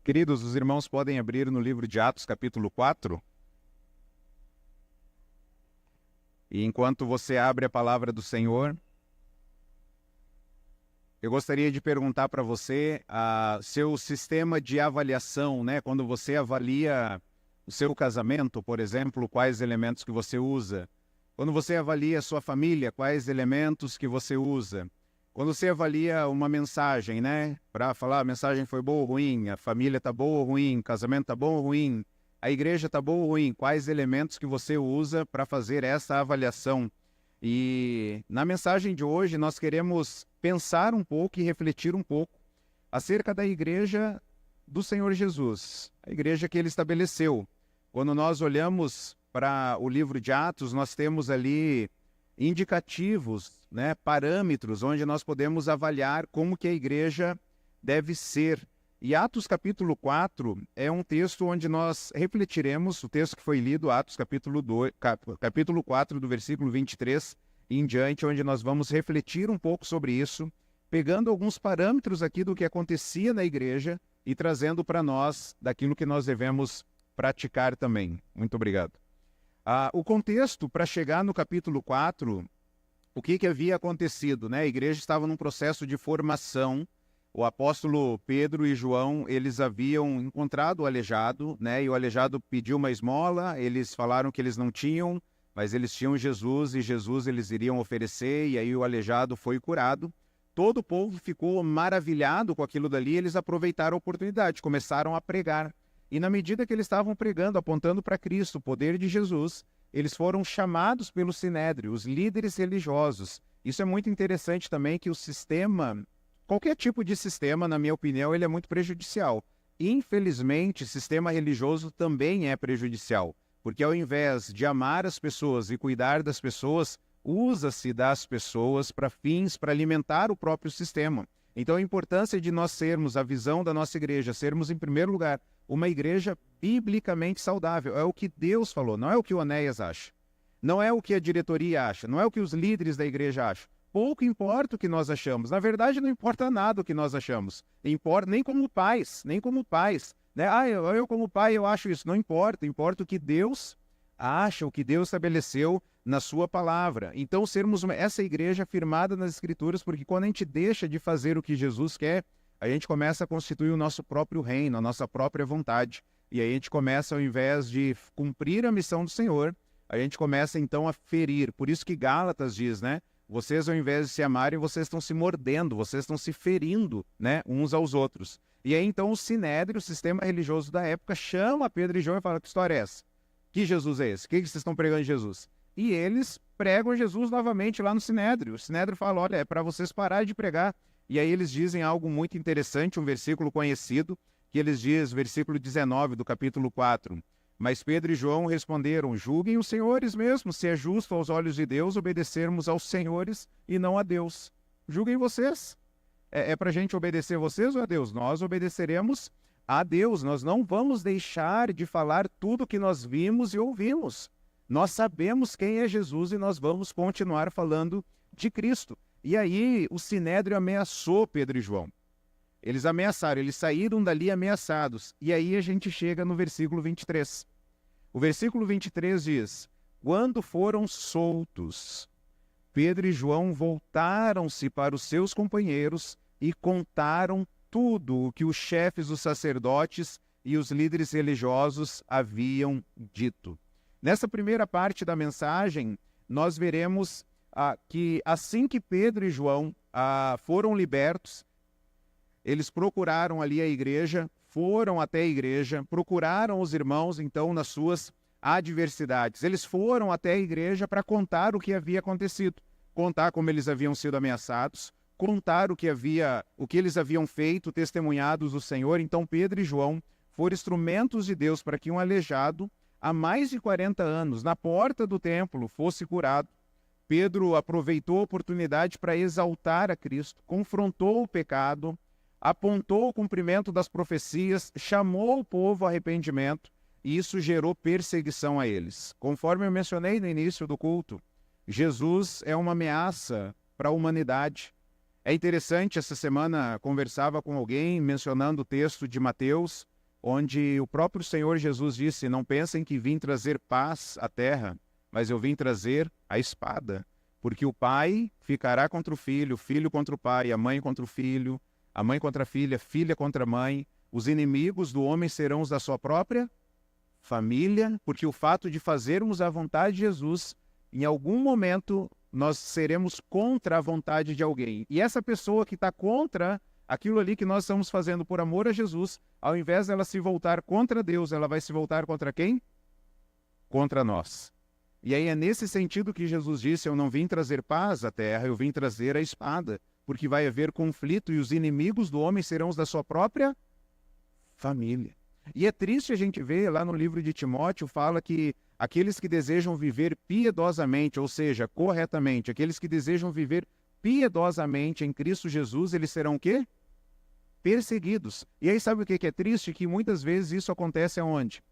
Queridos, os irmãos podem abrir no livro de Atos, capítulo 4. E enquanto você abre a palavra do Senhor, eu gostaria de perguntar para você seu sistema de avaliação, né? Quando você avalia o seu casamento, por exemplo, quais elementos que você usa? Quando você avalia a sua família, quais elementos que você usa? Quando você avalia uma mensagem, né? Para falar a mensagem foi boa ou ruim, a família está boa ou ruim, o casamento está bom ou ruim, a igreja está boa ou ruim, quais elementos que você usa para fazer essa avaliação? E na mensagem de hoje nós queremos pensar um pouco e refletir um pouco acerca da igreja do Senhor Jesus, a igreja que ele estabeleceu. Quando nós olhamos para o livro de Atos, nós temos ali indicativos, né, parâmetros onde nós podemos avaliar como que a igreja deve ser. E Atos capítulo 4 é um texto onde nós refletiremos, o texto que foi lido, Atos capítulo 4, do versículo 23 em diante, onde nós vamos refletir um pouco sobre isso, pegando alguns parâmetros aqui do que acontecia na igreja e trazendo para nós daquilo que nós devemos praticar também. Muito obrigado. O contexto para chegar no capítulo 4, o que havia acontecido, né? A igreja estava num processo de formação. O apóstolo Pedro e João, eles haviam encontrado o aleijado, né? E o aleijado pediu uma esmola, eles falaram que eles não tinham, mas eles tinham Jesus e Jesus eles iriam oferecer, e aí o aleijado foi curado. Todo o povo ficou maravilhado com aquilo dali, eles aproveitaram a oportunidade, começaram a pregar. E na medida que eles estavam pregando, apontando para Cristo, o poder de Jesus, eles foram chamados pelo Sinédrio, os líderes religiosos. Isso é muito interessante também, que o sistema, qualquer tipo de sistema, na minha opinião, ele é muito prejudicial. Infelizmente, o sistema religioso também é prejudicial, porque ao invés de amar as pessoas e cuidar das pessoas, usa-se das pessoas para fins, para alimentar o próprio sistema. Então a importância de nós sermos, a visão da nossa igreja, sermos em primeiro lugar uma igreja biblicamente saudável. É o que Deus falou, não é o que o Onéias acha. Não é o que a diretoria acha, não é o que os líderes da igreja acham. Pouco importa o que nós achamos. Na verdade, não importa nada o que nós achamos. Importa nem como pais, nem como pais. Né? Eu como pai eu acho isso. Não importa, importa o que Deus acha, o que Deus estabeleceu na sua palavra. Então, sermos essa igreja firmada nas Escrituras, porque quando a gente deixa de fazer o que Jesus quer, a gente começa a constituir o nosso próprio reino, a nossa própria vontade. E aí a gente começa, ao invés de cumprir a missão do Senhor, a gente começa então a ferir. Por isso que Gálatas diz, né? Vocês, ao invés de se amarem, vocês estão se mordendo, vocês estão se ferindo, né, uns aos outros. E aí então o Sinédrio, o sistema religioso da época, chama Pedro e João e fala: que história é essa? Que Jesus é esse? O que vocês estão pregando de Jesus? E eles pregam Jesus novamente lá no Sinédrio. O Sinédrio fala: olha, é para vocês pararem de pregar. E aí eles dizem algo muito interessante, um versículo conhecido, que eles dizem, versículo 19 do capítulo 4. Mas Pedro e João responderam: julguem os senhores mesmo, se é justo aos olhos de Deus obedecermos aos senhores e não a Deus. Julguem vocês. É para a gente obedecer vocês ou a Deus? Nós obedeceremos a Deus. Nós não vamos deixar de falar tudo que nós vimos e ouvimos. Nós sabemos quem é Jesus e nós vamos continuar falando de Cristo. E aí o Sinédrio ameaçou Pedro e João. Eles ameaçaram, eles saíram dali ameaçados. E aí a gente chega no versículo 23. O versículo 23 diz: quando foram soltos, Pedro e João voltaram-se para os seus companheiros e contaram tudo o que os chefes dos sacerdotes e os líderes religiosos haviam dito. Nessa primeira parte da mensagem, nós veremos que assim que Pedro e João foram libertos, eles procuraram ali a igreja, foram até a igreja, procuraram os irmãos, então, nas suas adversidades. Eles foram até a igreja para contar o que havia acontecido, contar como eles haviam sido ameaçados, contar o que eles haviam feito, testemunhados do Senhor. Então, Pedro e João foram instrumentos de Deus para que um aleijado, há mais de 40 anos, na porta do templo, fosse curado. Pedro aproveitou a oportunidade para exaltar a Cristo, confrontou o pecado, apontou o cumprimento das profecias, chamou o povo ao arrependimento, e isso gerou perseguição a eles. Conforme eu mencionei no início do culto, Jesus é uma ameaça para a humanidade. É interessante, essa semana conversava com alguém mencionando o texto de Mateus, onde o próprio Senhor Jesus disse: não pensem que vim trazer paz à terra, mas eu vim trazer a espada. Porque o pai ficará contra o filho contra o pai, a mãe contra o filho, a mãe contra a filha contra a mãe. Os inimigos do homem serão os da sua própria família, porque o fato de fazermos a vontade de Jesus, em algum momento nós seremos contra a vontade de alguém. E essa pessoa que está contra aquilo ali que nós estamos fazendo por amor a Jesus, ao invés dela se voltar contra Deus, ela vai se voltar contra quem? Contra nós. E aí é nesse sentido que Jesus disse: eu não vim trazer paz à terra, eu vim trazer a espada, porque vai haver conflito e os inimigos do homem serão os da sua própria família. E é triste a gente ver, lá no livro de Timóteo, fala que aqueles que desejam viver piedosamente, ou seja, corretamente, aqueles que desejam viver piedosamente em Cristo Jesus, eles serão o quê? Perseguidos. E aí sabe o que é triste? Que muitas vezes isso acontece aonde?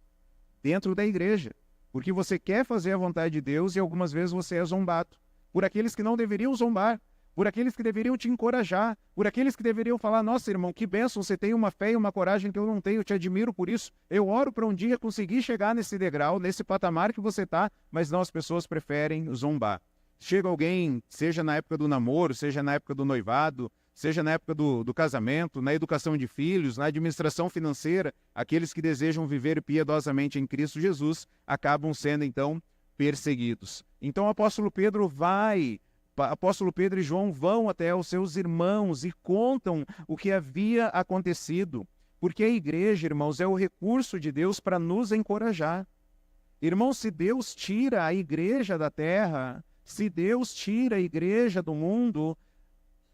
Dentro da igreja. Porque você quer fazer a vontade de Deus e algumas vezes você é zombado por aqueles que não deveriam zombar, por aqueles que deveriam te encorajar, por aqueles que deveriam falar: nossa, irmão, que bênção, você tem uma fé e uma coragem que eu não tenho, eu te admiro por isso, eu oro para um dia conseguir chegar nesse degrau, nesse patamar que você está, mas não, as pessoas preferem zombar. Chega alguém, seja na época do namoro, seja na época do noivado, seja na época do casamento, na educação de filhos, na administração financeira, aqueles que desejam viver piedosamente em Cristo Jesus acabam sendo, então, perseguidos. Então o apóstolo Pedro e João vão até os seus irmãos e contam o que havia acontecido, porque a igreja, irmãos, é o recurso de Deus para nos encorajar. Irmãos, se Deus tira a igreja da terra, se Deus tira a igreja do mundo,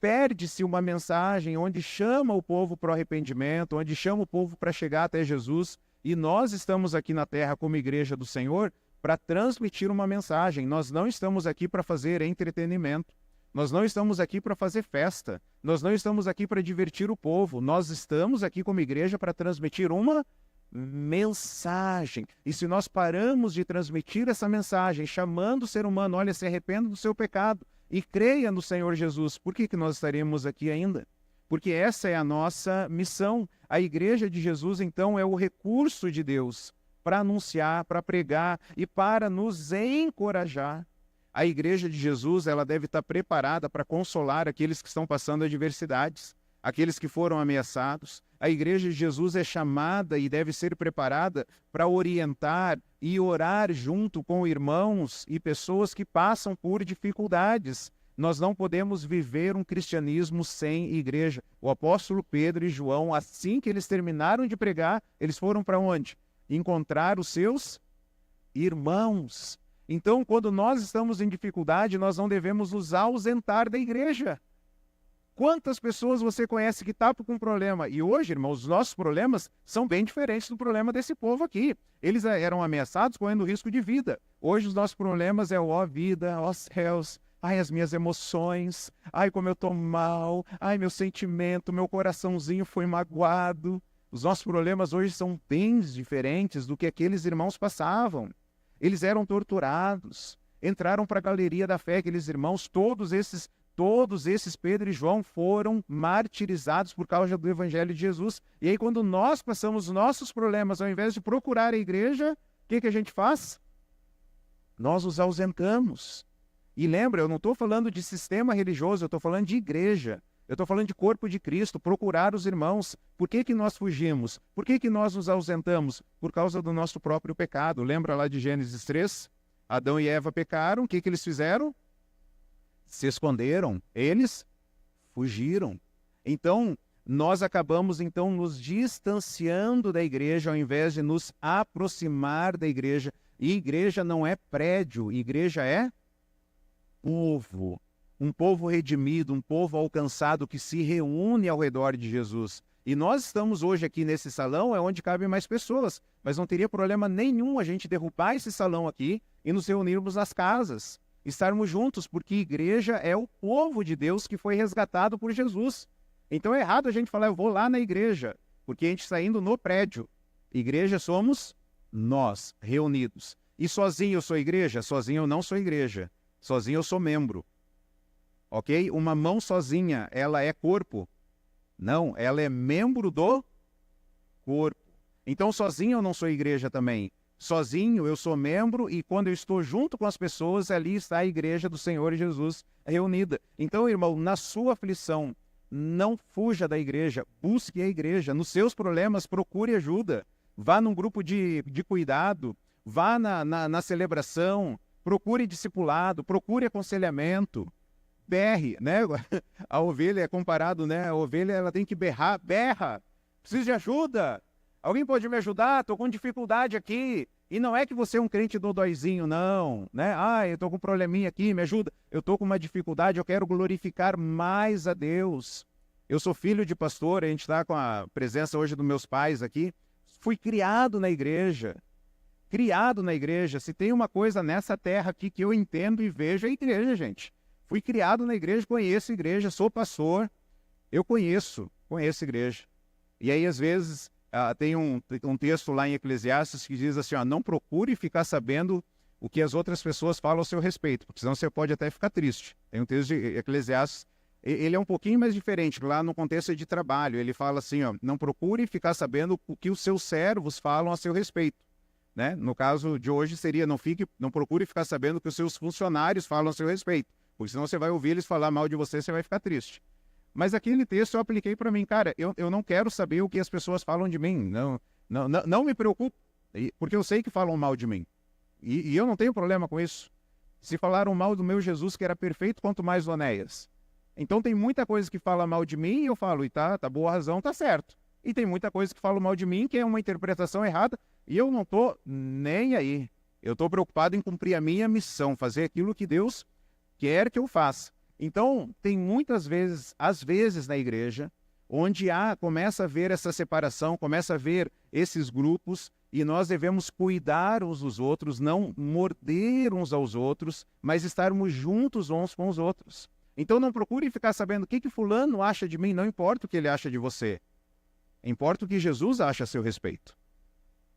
perde-se uma mensagem onde chama o povo para o arrependimento, onde chama o povo para chegar até Jesus, e nós estamos aqui na terra como igreja do Senhor para transmitir uma mensagem. Nós não estamos aqui para fazer entretenimento, nós não estamos aqui para fazer festa, nós não estamos aqui para divertir o povo, nós estamos aqui como igreja para transmitir uma mensagem. E se nós paramos de transmitir essa mensagem, chamando o ser humano: olha, se arrependa do seu pecado e creia no Senhor Jesus, por que nós estaremos aqui ainda? Porque essa é a nossa missão. A igreja de Jesus, então, é o recurso de Deus para anunciar, para pregar e para nos encorajar. A igreja de Jesus, ela deve estar preparada para consolar aqueles que estão passando adversidades, aqueles que foram ameaçados. A igreja de Jesus é chamada e deve ser preparada para orientar e orar junto com irmãos e pessoas que passam por dificuldades. Nós não podemos viver um cristianismo sem igreja. O apóstolo Pedro e João, assim que eles terminaram de pregar, eles foram para onde? Encontrar os seus irmãos. Então, quando nós estamos em dificuldade, nós não devemos nos ausentar da igreja. Quantas pessoas você conhece que estão com problema? E hoje, irmãos, os nossos problemas são bem diferentes do problema desse povo aqui. Eles eram ameaçados correndo risco de vida. Hoje os nossos problemas é ó vida, ó céus, ai as minhas emoções, ai como eu estou mal, ai meu sentimento, meu coraçãozinho foi magoado. Os nossos problemas hoje são bem diferentes do que aqueles irmãos passavam. Eles eram torturados, entraram para a galeria da fé, aqueles irmãos, todos esses Pedro e João foram martirizados por causa do Evangelho de Jesus. E aí, quando nós passamos nossos problemas, ao invés de procurar a igreja, o que a gente faz? Nós os ausentamos. E lembra, eu não estou falando de sistema religioso, eu estou falando de igreja. Eu estou falando de corpo de Cristo, procurar os irmãos. Por que nós fugimos? Por que nós nos ausentamos? Por causa do nosso próprio pecado. Lembra lá de Gênesis 3? Adão e Eva pecaram, o que eles fizeram? Se esconderam, eles fugiram. Então, nós acabamos então nos distanciando da igreja ao invés de nos aproximar da igreja. E igreja não é prédio, igreja é povo. Um povo redimido, um povo alcançado que se reúne ao redor de Jesus. E nós estamos hoje aqui nesse salão, é onde cabem mais pessoas, mas não teria problema nenhum a gente derrubar esse salão aqui e nos reunirmos nas casas. Estarmos juntos, porque igreja é o povo de Deus que foi resgatado por Jesus. Então é errado a gente falar: eu vou lá na igreja, porque a gente está indo no prédio. Igreja somos nós, reunidos. E sozinho eu sou igreja? Sozinho eu não sou igreja. Sozinho eu sou membro. Ok? Uma mão sozinha, ela é corpo? Não, ela é membro do corpo. Então, sozinho eu não sou igreja também. Sozinho eu sou membro e quando eu estou junto com as pessoas, ali está a igreja do Senhor Jesus reunida. Então, irmão, na sua aflição, não fuja da igreja, busque a igreja. Nos seus problemas, procure ajuda. Vá num grupo de cuidado, vá na celebração, procure discipulado, procure aconselhamento. Berre, né? A ovelha é comparado, né? A ovelha ela tem que berrar, berra, preciso de ajuda. Alguém pode me ajudar? Estou com dificuldade aqui. E não é que você é um crente dodóizinho, não, né? Ah, eu estou com um probleminha aqui, me ajuda. Eu estou com uma dificuldade, eu quero glorificar mais a Deus. Eu sou filho de pastor, a gente está com a presença hoje dos meus pais aqui. Fui criado na igreja. Criado na igreja. Se tem uma coisa nessa terra aqui que eu entendo e vejo, é a igreja, gente. Fui criado na igreja, conheço a igreja, sou pastor. Eu conheço a igreja. E aí, às vezes... tem um texto lá em Eclesiastes que diz assim, ó, não procure ficar sabendo o que as outras pessoas falam ao seu respeito, porque senão você pode até ficar triste. Tem um texto de Eclesiastes, ele é um pouquinho mais diferente, lá no contexto de trabalho, ele fala assim, ó, não procure ficar sabendo o que os seus servos falam a seu respeito. Né? No caso de hoje seria, não procure ficar sabendo o que os seus funcionários falam a seu respeito, porque senão você vai ouvir eles falar mal de você, você vai ficar triste. Mas aquele texto eu apliquei para mim, cara, eu não quero saber o que as pessoas falam de mim, não me preocupo, porque eu sei que falam mal de mim, e eu não tenho problema com isso. Se falaram mal do meu Jesus, que era perfeito, quanto mais do Onéias. Então tem muita coisa que fala mal de mim, e eu falo, e tá boa razão, tá certo. E tem muita coisa que fala mal de mim, que é uma interpretação errada, e eu não tô nem aí. Eu tô preocupado em cumprir a minha missão, fazer aquilo que Deus quer que eu faça. Então, tem muitas vezes, às vezes na igreja, onde começa a ver essa separação, começa a ver esses grupos, e nós devemos cuidar uns dos outros, não morder uns aos outros, mas estarmos juntos uns com os outros. Então, não procure ficar sabendo o que fulano acha de mim, não importa o que ele acha de você. Importa o que Jesus acha a seu respeito.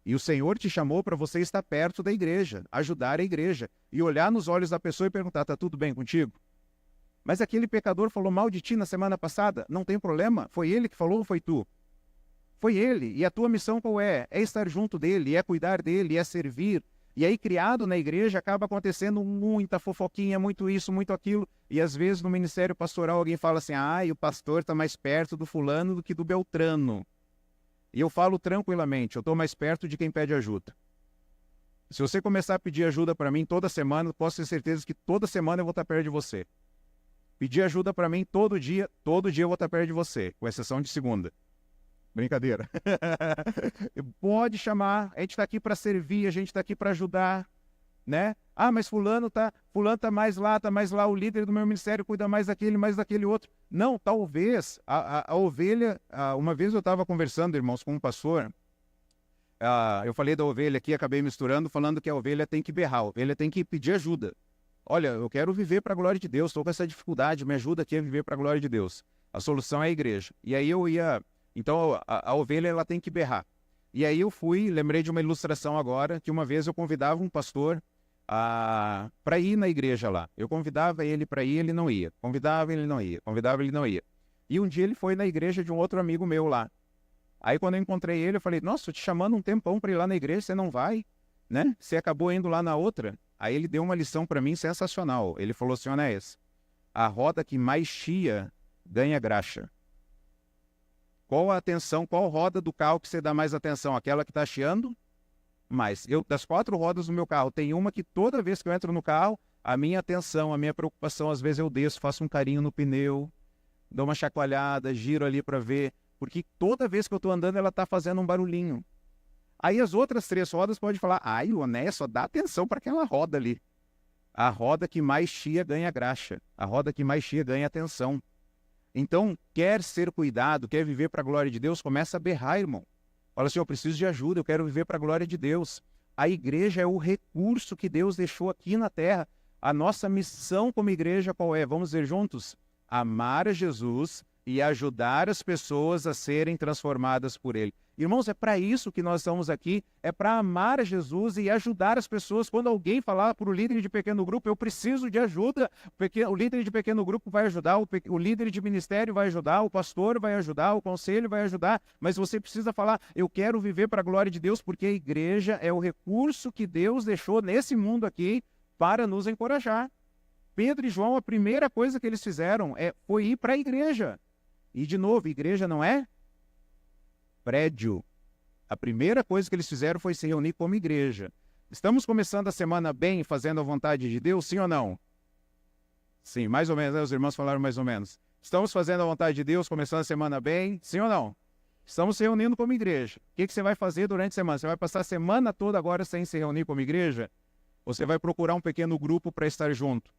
E o Senhor te chamou para você estar perto da igreja, ajudar a igreja, e olhar nos olhos da pessoa e perguntar, tá tudo bem contigo? Mas aquele pecador falou mal de ti na semana passada, não tem problema, foi ele que falou ou foi tu? Foi ele, e a tua missão qual é? É estar junto dele, é cuidar dele, é servir. E aí, criado na igreja, acaba acontecendo muita fofoquinha, muito isso, muito aquilo. E às vezes no ministério pastoral alguém fala assim, o pastor está mais perto do fulano do que do Beltrano. E eu falo tranquilamente, eu estou mais perto de quem pede ajuda. Se você começar a pedir ajuda para mim toda semana, posso ter certeza que toda semana eu vou estar perto de você. Pedir ajuda para mim todo dia eu vou estar perto de você, com exceção de segunda. Brincadeira. Pode chamar, a gente está aqui para servir, a gente está aqui para ajudar, né? Mas fulano tá mais lá, o líder do meu ministério cuida mais daquele outro. Não, talvez a ovelha, uma vez eu estava conversando, irmãos, com um pastor, eu falei da ovelha aqui, acabei misturando, falando que a ovelha tem que berrar, a ovelha tem que pedir ajuda. Olha, eu quero viver para a glória de Deus, estou com essa dificuldade, me ajuda aqui a viver para a glória de Deus. A solução é a igreja. E aí então a ovelha ela tem que berrar. E aí eu lembrei de uma ilustração agora, que uma vez eu convidava um pastor para ir na igreja lá. Eu convidava ele para ir, ele não ia. Convidava, ele não ia. Convidava, ele não ia. E um dia ele foi na igreja de um outro amigo meu lá. Aí quando eu encontrei ele, eu falei, nossa, tô te chamando um tempão para ir lá na igreja, você não vai, né? Você acabou indo lá na outra. Aí ele deu uma lição para mim sensacional. Ele falou assim, Onéias, a roda que mais chia ganha graxa. Qual a atenção, qual roda do carro que você dá mais atenção? Aquela que está chiando? Mas das 4 rodas do meu carro, tem uma que toda vez que eu entro no carro, a minha atenção, a minha preocupação, às vezes eu desço, faço um carinho no pneu, dou uma chacoalhada, giro ali para ver, porque toda vez que eu estou andando ela está fazendo um barulhinho. Aí as outras 3 rodas podem falar, o Onéias só dá atenção para aquela roda ali. A roda que mais chia ganha graxa. A roda que mais chia ganha atenção. Então, quer ser cuidado, quer viver para a glória de Deus, começa a berrar, irmão. Fala assim, eu preciso de ajuda, eu quero viver para a glória de Deus. A igreja é o recurso que Deus deixou aqui na terra. A nossa missão como igreja qual é? Vamos ver juntos? Amar a Jesus e ajudar as pessoas a serem transformadas por Ele. Irmãos, é para isso que nós estamos aqui, é para amar a Jesus e ajudar as pessoas. Quando alguém falar para o líder de pequeno grupo, eu preciso de ajuda, o líder de pequeno grupo vai ajudar, o líder de ministério vai ajudar, o pastor vai ajudar, o conselho vai ajudar, mas você precisa falar, eu quero viver para a glória de Deus, porque a igreja é o recurso que Deus deixou nesse mundo aqui para nos encorajar. Pedro e João, a primeira coisa que eles fizeram foi ir para a igreja. E, de novo, igreja não é prédio. A primeira coisa que eles fizeram foi se reunir como igreja. Estamos começando a semana bem, fazendo a vontade de Deus, sim ou não? Sim, mais ou menos, né? Os irmãos falaram mais ou menos. Estamos fazendo a vontade de Deus, começando a semana bem, sim ou não? Estamos se reunindo como igreja. O que você vai fazer durante a semana? Você vai passar a semana toda agora sem se reunir como igreja? Ou você vai procurar um pequeno grupo para estar junto?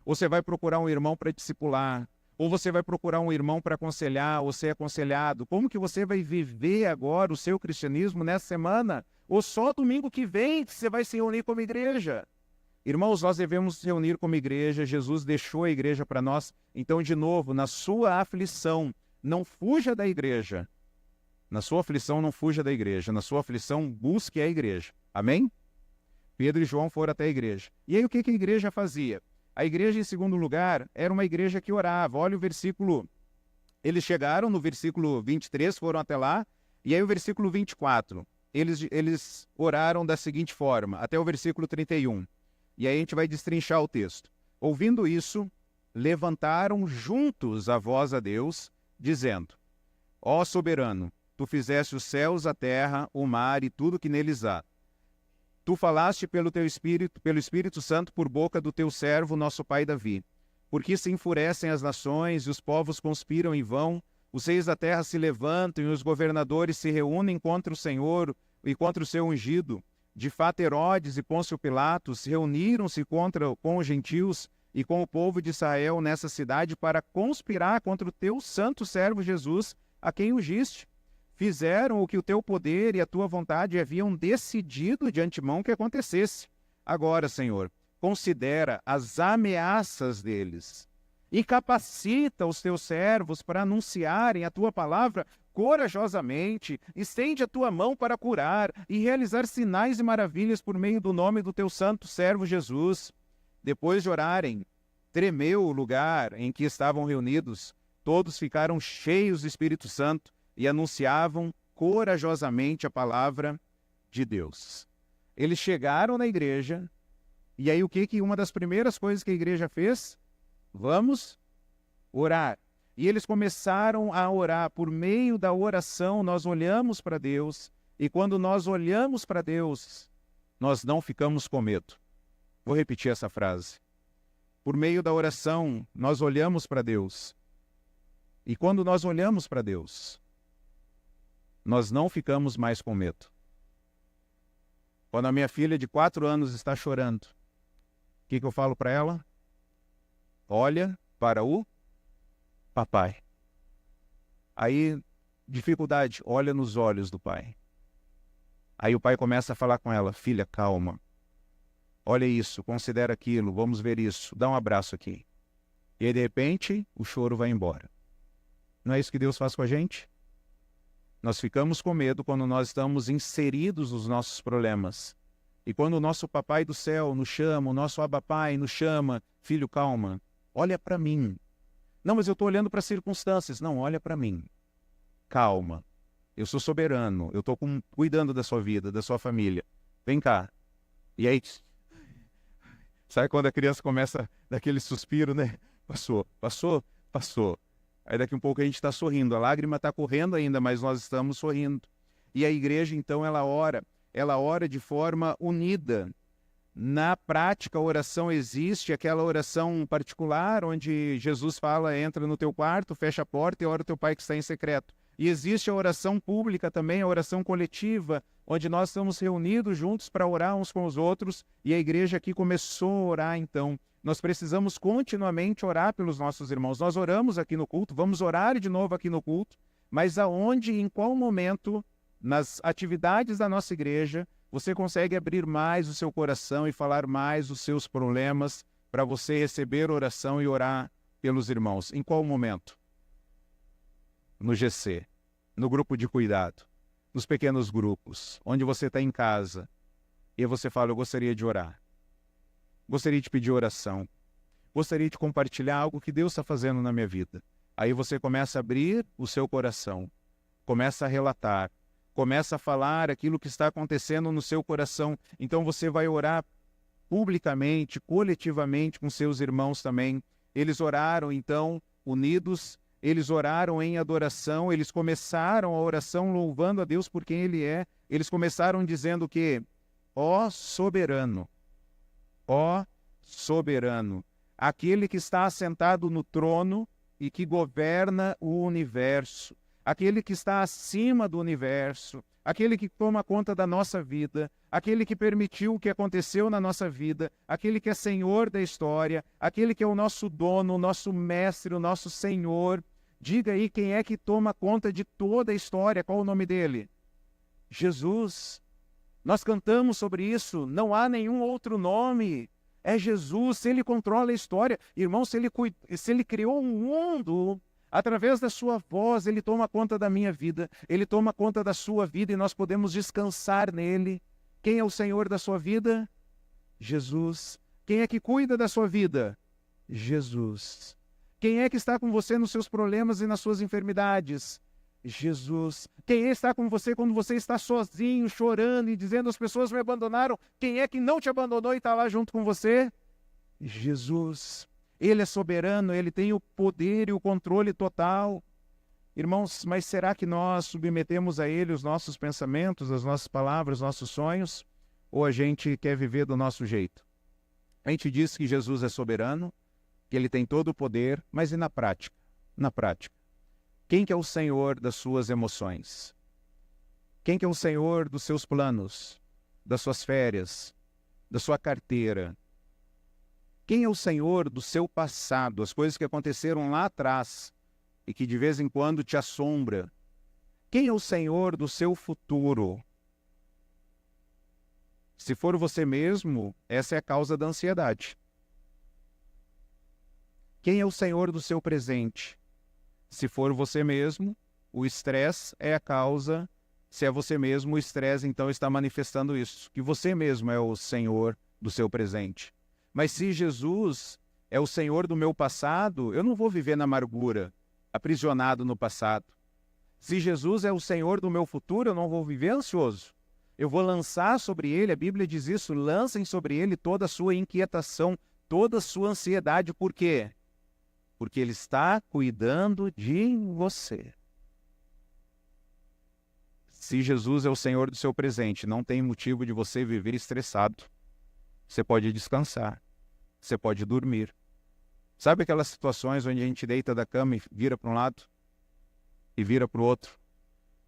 Ou você vai procurar um irmão para discipular? Ou você vai procurar um irmão para aconselhar ou ser aconselhado? Como que você vai viver agora o seu cristianismo nessa semana? Ou só domingo que vem que você vai se reunir como igreja? Irmãos, nós devemos se reunir como igreja. Jesus deixou a igreja para nós. Então, de novo, na sua aflição, não fuja da igreja. Na sua aflição, não fuja da igreja. Na sua aflição, busque a igreja. Amém? Pedro e João foram até a igreja. E aí, o que a igreja fazia? A igreja, em segundo lugar, era uma igreja que orava. Olha o versículo. Eles chegaram no versículo 23, foram até lá. E aí o versículo 24. Eles oraram da seguinte forma, até o versículo 31. E aí a gente vai destrinchar o texto. Ouvindo isso, levantaram juntos a voz a Deus, dizendo: Ó soberano, tu fizeste os céus, a terra, o mar e tudo que neles há. Tu falaste pelo Espírito Santo por boca do teu servo, nosso pai Davi. Porque se enfurecem as nações e os povos conspiram em vão, os reis da terra se levantam e os governadores se reúnem contra o Senhor e contra o seu ungido. De fato, Herodes e Pôncio Pilatos reuniram-se com os gentios e com o povo de Israel nessa cidade para conspirar contra o teu santo servo Jesus, a quem ungiste. Fizeram o que o teu poder e a tua vontade haviam decidido de antemão que acontecesse. Agora, Senhor, considera as ameaças deles e capacita os teus servos para anunciarem a tua palavra corajosamente. Estende a tua mão para curar e realizar sinais e maravilhas por meio do nome do teu santo servo Jesus. Depois de orarem, tremeu o lugar em que estavam reunidos. Todos ficaram cheios do Espírito Santo e anunciavam corajosamente a palavra de Deus. Eles chegaram na igreja, e aí o que uma das primeiras coisas que a igreja fez? Vamos orar. E eles começaram a orar. Por meio da oração, nós olhamos para Deus, e quando nós olhamos para Deus, nós não ficamos com medo. Vou repetir essa frase. Por meio da oração, nós olhamos para Deus, e quando nós olhamos para Deus, nós não ficamos mais com medo. Quando a minha filha de 4 anos está chorando, o que eu falo para ela? Olha para o papai. Aí, dificuldade, olha nos olhos do pai. Aí o pai começa a falar com ela: filha, calma. Olha isso, considera aquilo, vamos ver isso, dá um abraço aqui. E aí, de repente, o choro vai embora. Não é isso que Deus faz com a gente? Nós ficamos com medo quando nós estamos inseridos nos nossos problemas. E quando o nosso papai do céu nos chama, o nosso abapai nos chama: filho, calma, olha para mim. Não, mas eu estou olhando para as circunstâncias. Não, olha para mim. Calma, eu sou soberano, eu estou cuidando da sua vida, da sua família. Vem cá. E aí, sabe quando a criança começa daquele suspiro, né? Passou, passou, passou. Aí daqui um pouco a gente está sorrindo, a lágrima está correndo ainda, mas nós estamos sorrindo. E a igreja, então, ela ora de forma unida. Na prática, a oração existe, aquela oração particular, onde Jesus fala: entra no teu quarto, fecha a porta e ora o teu pai que está em secreto. E existe a oração pública também, a oração coletiva, onde nós estamos reunidos juntos para orar uns com os outros, e a igreja aqui começou a orar, então. Nós precisamos continuamente orar pelos nossos irmãos. Nós oramos aqui no culto, vamos orar de novo aqui no culto, mas aonde e em qual momento, nas atividades da nossa igreja, você consegue abrir mais o seu coração e falar mais os seus problemas para você receber oração e orar pelos irmãos? Em qual momento? no GC, no grupo de cuidado, nos pequenos grupos, onde você está em casa, e você fala, eu gostaria de orar, gostaria de pedir oração, gostaria de compartilhar algo que Deus está fazendo na minha vida. Aí você começa a abrir o seu coração, começa a relatar, começa a falar aquilo que está acontecendo no seu coração. Então você vai orar publicamente, coletivamente com seus irmãos também. Eles oraram então unidos, eles oraram em adoração, eles começaram a oração louvando a Deus por quem Ele é. Eles começaram dizendo que, ó soberano, aquele que está assentado no trono e que governa o universo, aquele que está acima do universo, aquele que toma conta da nossa vida, aquele que permitiu o que aconteceu na nossa vida, aquele que é Senhor da história, aquele que é o nosso dono, o nosso mestre, o nosso Senhor. Diga aí quem é que toma conta de toda a história, qual o nome dele? Jesus. Nós cantamos sobre isso, não há nenhum outro nome. É Jesus, se Ele controla a história. Irmão, se Ele criou um mundo, através da sua voz, Ele toma conta da minha vida, Ele toma conta da sua vida e nós podemos descansar nele. Quem é o Senhor da sua vida? Jesus. Quem é que cuida da sua vida? Jesus. Quem é que está com você nos seus problemas e nas suas enfermidades? Jesus. Quem está com você quando você está sozinho, chorando e dizendo as pessoas me abandonaram? Quem é que não te abandonou e está lá junto com você? Jesus. Ele é soberano, Ele tem o poder e o controle total. Irmãos, mas será que nós submetemos a Ele os nossos pensamentos, as nossas palavras, os nossos sonhos? Ou a gente quer viver do nosso jeito? A gente diz que Jesus é soberano, que Ele tem todo o poder, mas e na prática? Na prática. Quem que é o Senhor das suas emoções? Quem que é o Senhor dos seus planos, das suas férias, da sua carteira? Quem é o Senhor do seu passado, as coisas que aconteceram lá atrás e que de vez em quando te assombra? Quem é o Senhor do seu futuro? Se for você mesmo, essa é a causa da ansiedade. Quem é o Senhor do seu presente? Se for você mesmo, o estresse é a causa. Se é você mesmo, o estresse então está manifestando isso, que você mesmo é o Senhor do seu presente. Mas se Jesus é o Senhor do meu passado, eu não vou viver na amargura, aprisionado no passado. Se Jesus é o Senhor do meu futuro, eu não vou viver ansioso. Eu vou lançar sobre Ele, a Bíblia diz isso, lancem sobre Ele toda a sua inquietação, toda a sua ansiedade. Por quê? Porque Ele está cuidando de você. Se Jesus é o Senhor do seu presente, não tem motivo de você viver estressado. Você pode descansar, você pode dormir. Sabe aquelas situações onde a gente deita da cama e vira para um lado e vira para o outro,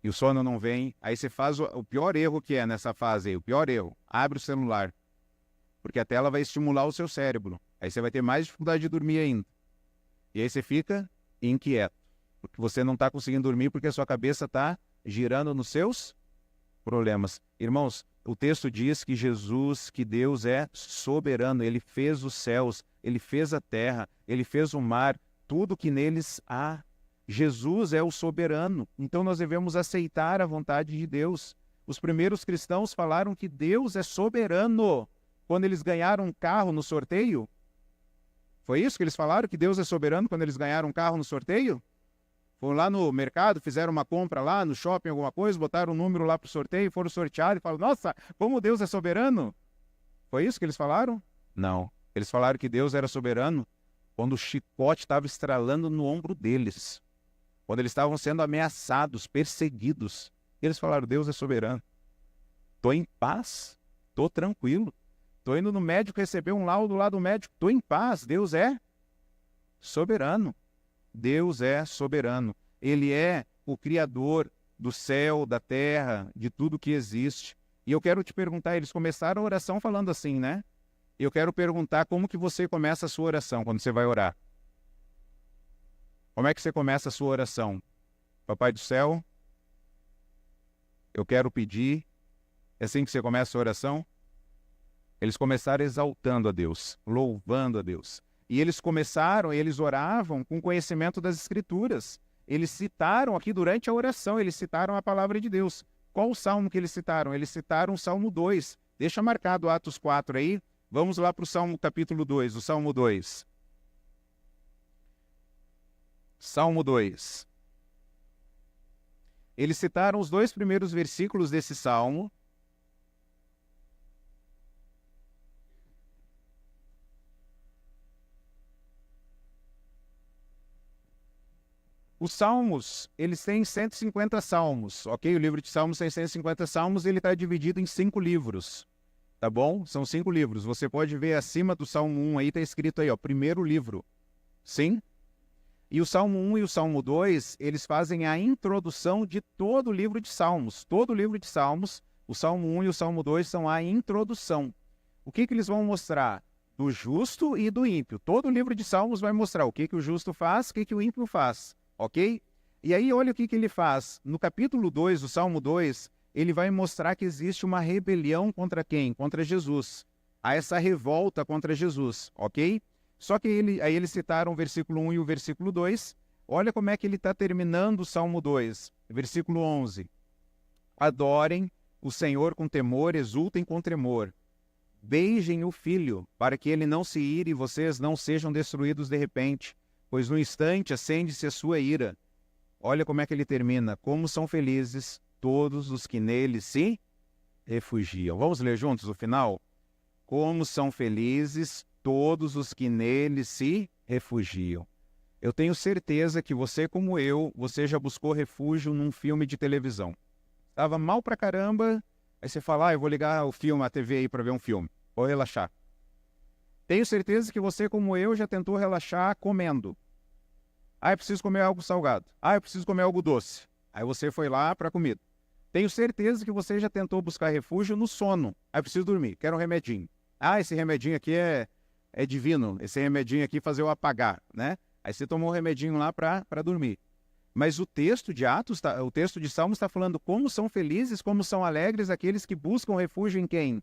e o sono não vem? Aí você faz o pior erro que é nessa fase aí, o pior erro, abre o celular, porque a tela vai estimular o seu cérebro. Aí você vai ter mais dificuldade de dormir ainda. E aí você fica inquieto, porque você não está conseguindo dormir porque a sua cabeça está girando nos seus problemas. Irmãos, o texto diz que Jesus, que Deus é soberano, Ele fez os céus, Ele fez a terra, Ele fez o mar, tudo que neles há. Jesus é o soberano, então nós devemos aceitar a vontade de Deus. Os primeiros cristãos falaram que Deus é soberano quando eles ganharam um carro no sorteio. Foi isso que eles falaram, que Deus é soberano quando eles ganharam um carro no sorteio? Foram lá no mercado, fizeram uma compra lá, no shopping, alguma coisa, botaram um número lá para o sorteio, foram sorteados e falaram, nossa, como Deus é soberano? Foi isso que eles falaram? Não. Eles falaram que Deus era soberano quando o chicote estava estralando no ombro deles. Quando eles estavam sendo ameaçados, perseguidos. Eles falaram, Deus é soberano. Estou em paz, estou tranquilo. Estou indo no médico receber um laudo lá do médico. Estou em paz. Deus é soberano. Deus é soberano. Ele é o Criador do céu, da terra, de tudo que existe. E eu quero te perguntar, eles começaram a oração falando assim, né? Eu quero perguntar como que você começa a sua oração quando você vai orar. Como é que você começa a sua oração? Papai do céu, eu quero pedir. É assim que você começa a oração? Eles começaram exaltando a Deus, louvando a Deus. E eles oravam com conhecimento das Escrituras. eles citaram aqui durante a oração, eles citaram a palavra de Deus. Qual o salmo que eles citaram? Eles citaram o Salmo 2. Deixa marcado Atos 4 aí. Vamos lá para o Salmo capítulo 2, o Salmo 2. Salmo 2. Eles citaram os 2 primeiros versículos desse salmo. Os salmos, eles têm 150 salmos, ok? O livro de Salmos tem 150 salmos e ele está dividido em 5 livros, tá bom? São 5 livros. Você pode ver acima do Salmo 1 aí, está escrito aí, ó, primeiro livro. Sim? E o Salmo 1 e o Salmo 2, eles fazem a introdução de todo o livro de Salmos. Todo o livro de Salmos, o Salmo 1 e o Salmo 2 são a introdução. O que eles vão mostrar? Do justo e do ímpio. Todo o livro de Salmos vai mostrar o que o justo faz, o que o ímpio faz. Ok? E aí, olha o que ele faz. No capítulo 2, o Salmo 2, ele vai mostrar que existe uma rebelião contra quem? Contra Jesus. Há essa revolta contra Jesus, ok? Só que aí eles citaram o versículo 1 e o versículo 2. Olha como é que ele está terminando o Salmo 2. Versículo 11. Adorem o Senhor com temor, exultem com tremor. Beijem o Filho, para que ele não se ire e vocês não sejam destruídos de repente. Pois no instante acende-se a sua ira. Olha como é que ele termina. Como são felizes todos os que nele se refugiam. Vamos ler juntos o final? Como são felizes todos os que nele se refugiam. Eu tenho certeza que você, como eu, você já buscou refúgio num filme de televisão. Estava mal pra caramba, aí você fala, eu vou ligar o filme, a TV aí para ver um filme. Vou relaxar. Tenho certeza que você, como eu, já tentou relaxar comendo. Eu preciso comer algo salgado. Eu preciso comer algo doce. Aí você foi lá para a comida. Tenho certeza que você já tentou buscar refúgio no sono. Eu preciso dormir, quero um remedinho. Esse remedinho aqui é divino. Esse remedinho aqui fazer eu apagar, né? Aí você tomou um remedinho lá para dormir. Mas o texto de Atos, o texto de Salmos está falando como são felizes, como são alegres aqueles que buscam refúgio em quem?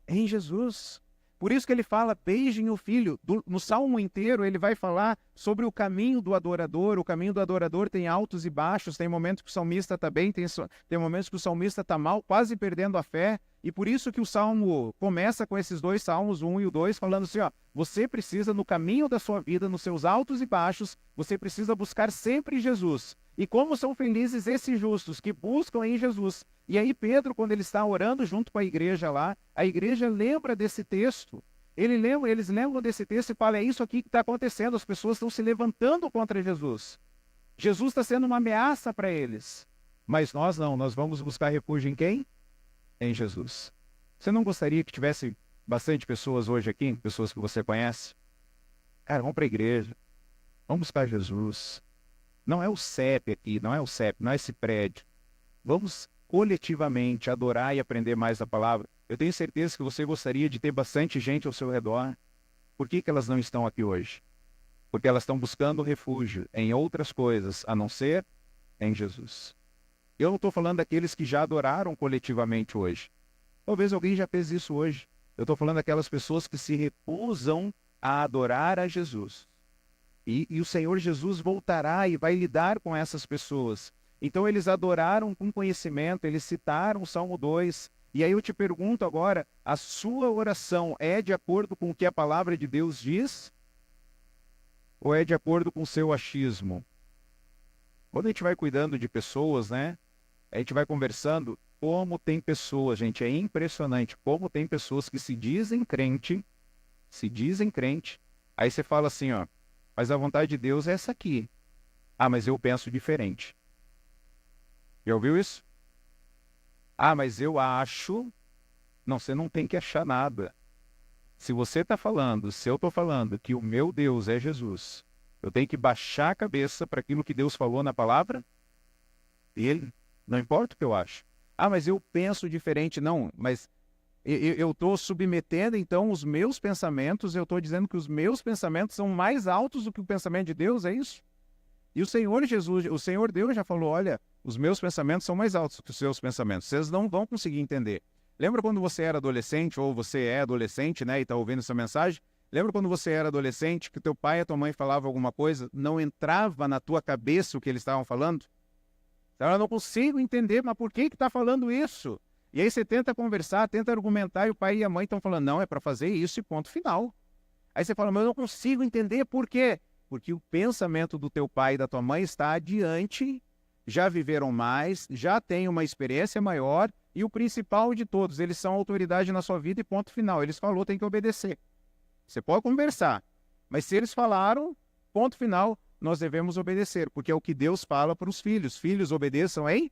Em Jesus. Por isso que ele fala, beijem o Filho. No Salmo inteiro ele vai falar sobre o caminho do adorador. O caminho do adorador tem altos e baixos, tem momentos que o salmista está bem, tem momentos que o salmista está mal, quase perdendo a fé. E por isso que o Salmo começa com esses 2 salmos, o 1 e o 2, falando assim, você precisa no caminho da sua vida, nos seus altos e baixos, você precisa buscar sempre Jesus. E como são felizes esses justos que buscam em Jesus. E aí Pedro, quando ele está orando junto com a igreja lá, a igreja lembra desse texto. Eles lembram desse texto e falam, é isso aqui que está acontecendo, as pessoas estão se levantando contra Jesus. Jesus está sendo uma ameaça para eles. Mas nós não, nós vamos buscar refúgio em quem? Em Jesus. Você não gostaria que tivesse bastante pessoas hoje aqui, pessoas que você conhece? Cara, vamos para a igreja, vamos buscar Jesus. Não é o CEP aqui, não é o CEP, não é esse prédio. Vamos coletivamente adorar e aprender mais da palavra. Eu tenho certeza que você gostaria de ter bastante gente ao seu redor. Por que elas não estão aqui hoje? Porque elas estão buscando refúgio em outras coisas, a não ser em Jesus. Eu não estou falando daqueles que já adoraram coletivamente hoje. Talvez alguém já fez isso hoje. Eu estou falando daquelas pessoas que se recusam a adorar a Jesus. E o Senhor Jesus voltará e vai lidar com essas pessoas. Então eles adoraram com conhecimento, eles citaram o Salmo 2. E aí eu te pergunto agora, a sua oração é de acordo com o que a palavra de Deus diz? Ou é de acordo com o seu achismo? Quando a gente vai cuidando de pessoas, né? A gente vai conversando, como tem pessoas, gente, é impressionante, como tem pessoas que se dizem crente, aí você fala assim, mas a vontade de Deus é essa aqui. Mas eu penso diferente. Já ouviu isso? Mas eu acho... Não, você não tem que achar nada. Se você está falando, se eu estou falando que o meu Deus é Jesus, eu tenho que baixar a cabeça para aquilo que Deus falou na palavra dele. Não importa o que eu acho. Mas eu penso diferente. Não, mas eu estou submetendo, então, os meus pensamentos, eu estou dizendo que os meus pensamentos são mais altos do que o pensamento de Deus, é isso? E o Senhor Jesus, o Senhor Deus já falou, olha, os meus pensamentos são mais altos que os seus pensamentos. Vocês não vão conseguir entender. Lembra quando você era adolescente, ou você é adolescente, né, e está ouvindo essa mensagem? Lembra quando você era adolescente, que teu pai e a tua mãe falavam alguma coisa, não entrava na tua cabeça o que eles estavam falando? Então, eu não consigo entender, mas por que está falando isso? E aí você tenta conversar, tenta argumentar, e o pai e a mãe estão falando, não, é para fazer isso e ponto final. Aí você fala, mas eu não consigo entender por quê? Porque o pensamento do teu pai e da tua mãe está adiante, já viveram mais, já têm uma experiência maior, e o principal de todos, eles são autoridade na sua vida e ponto final. Eles falou, tem que obedecer. Você pode conversar, mas se eles falaram, ponto final, nós devemos obedecer, porque é o que Deus fala para os filhos. Filhos, obedeçam em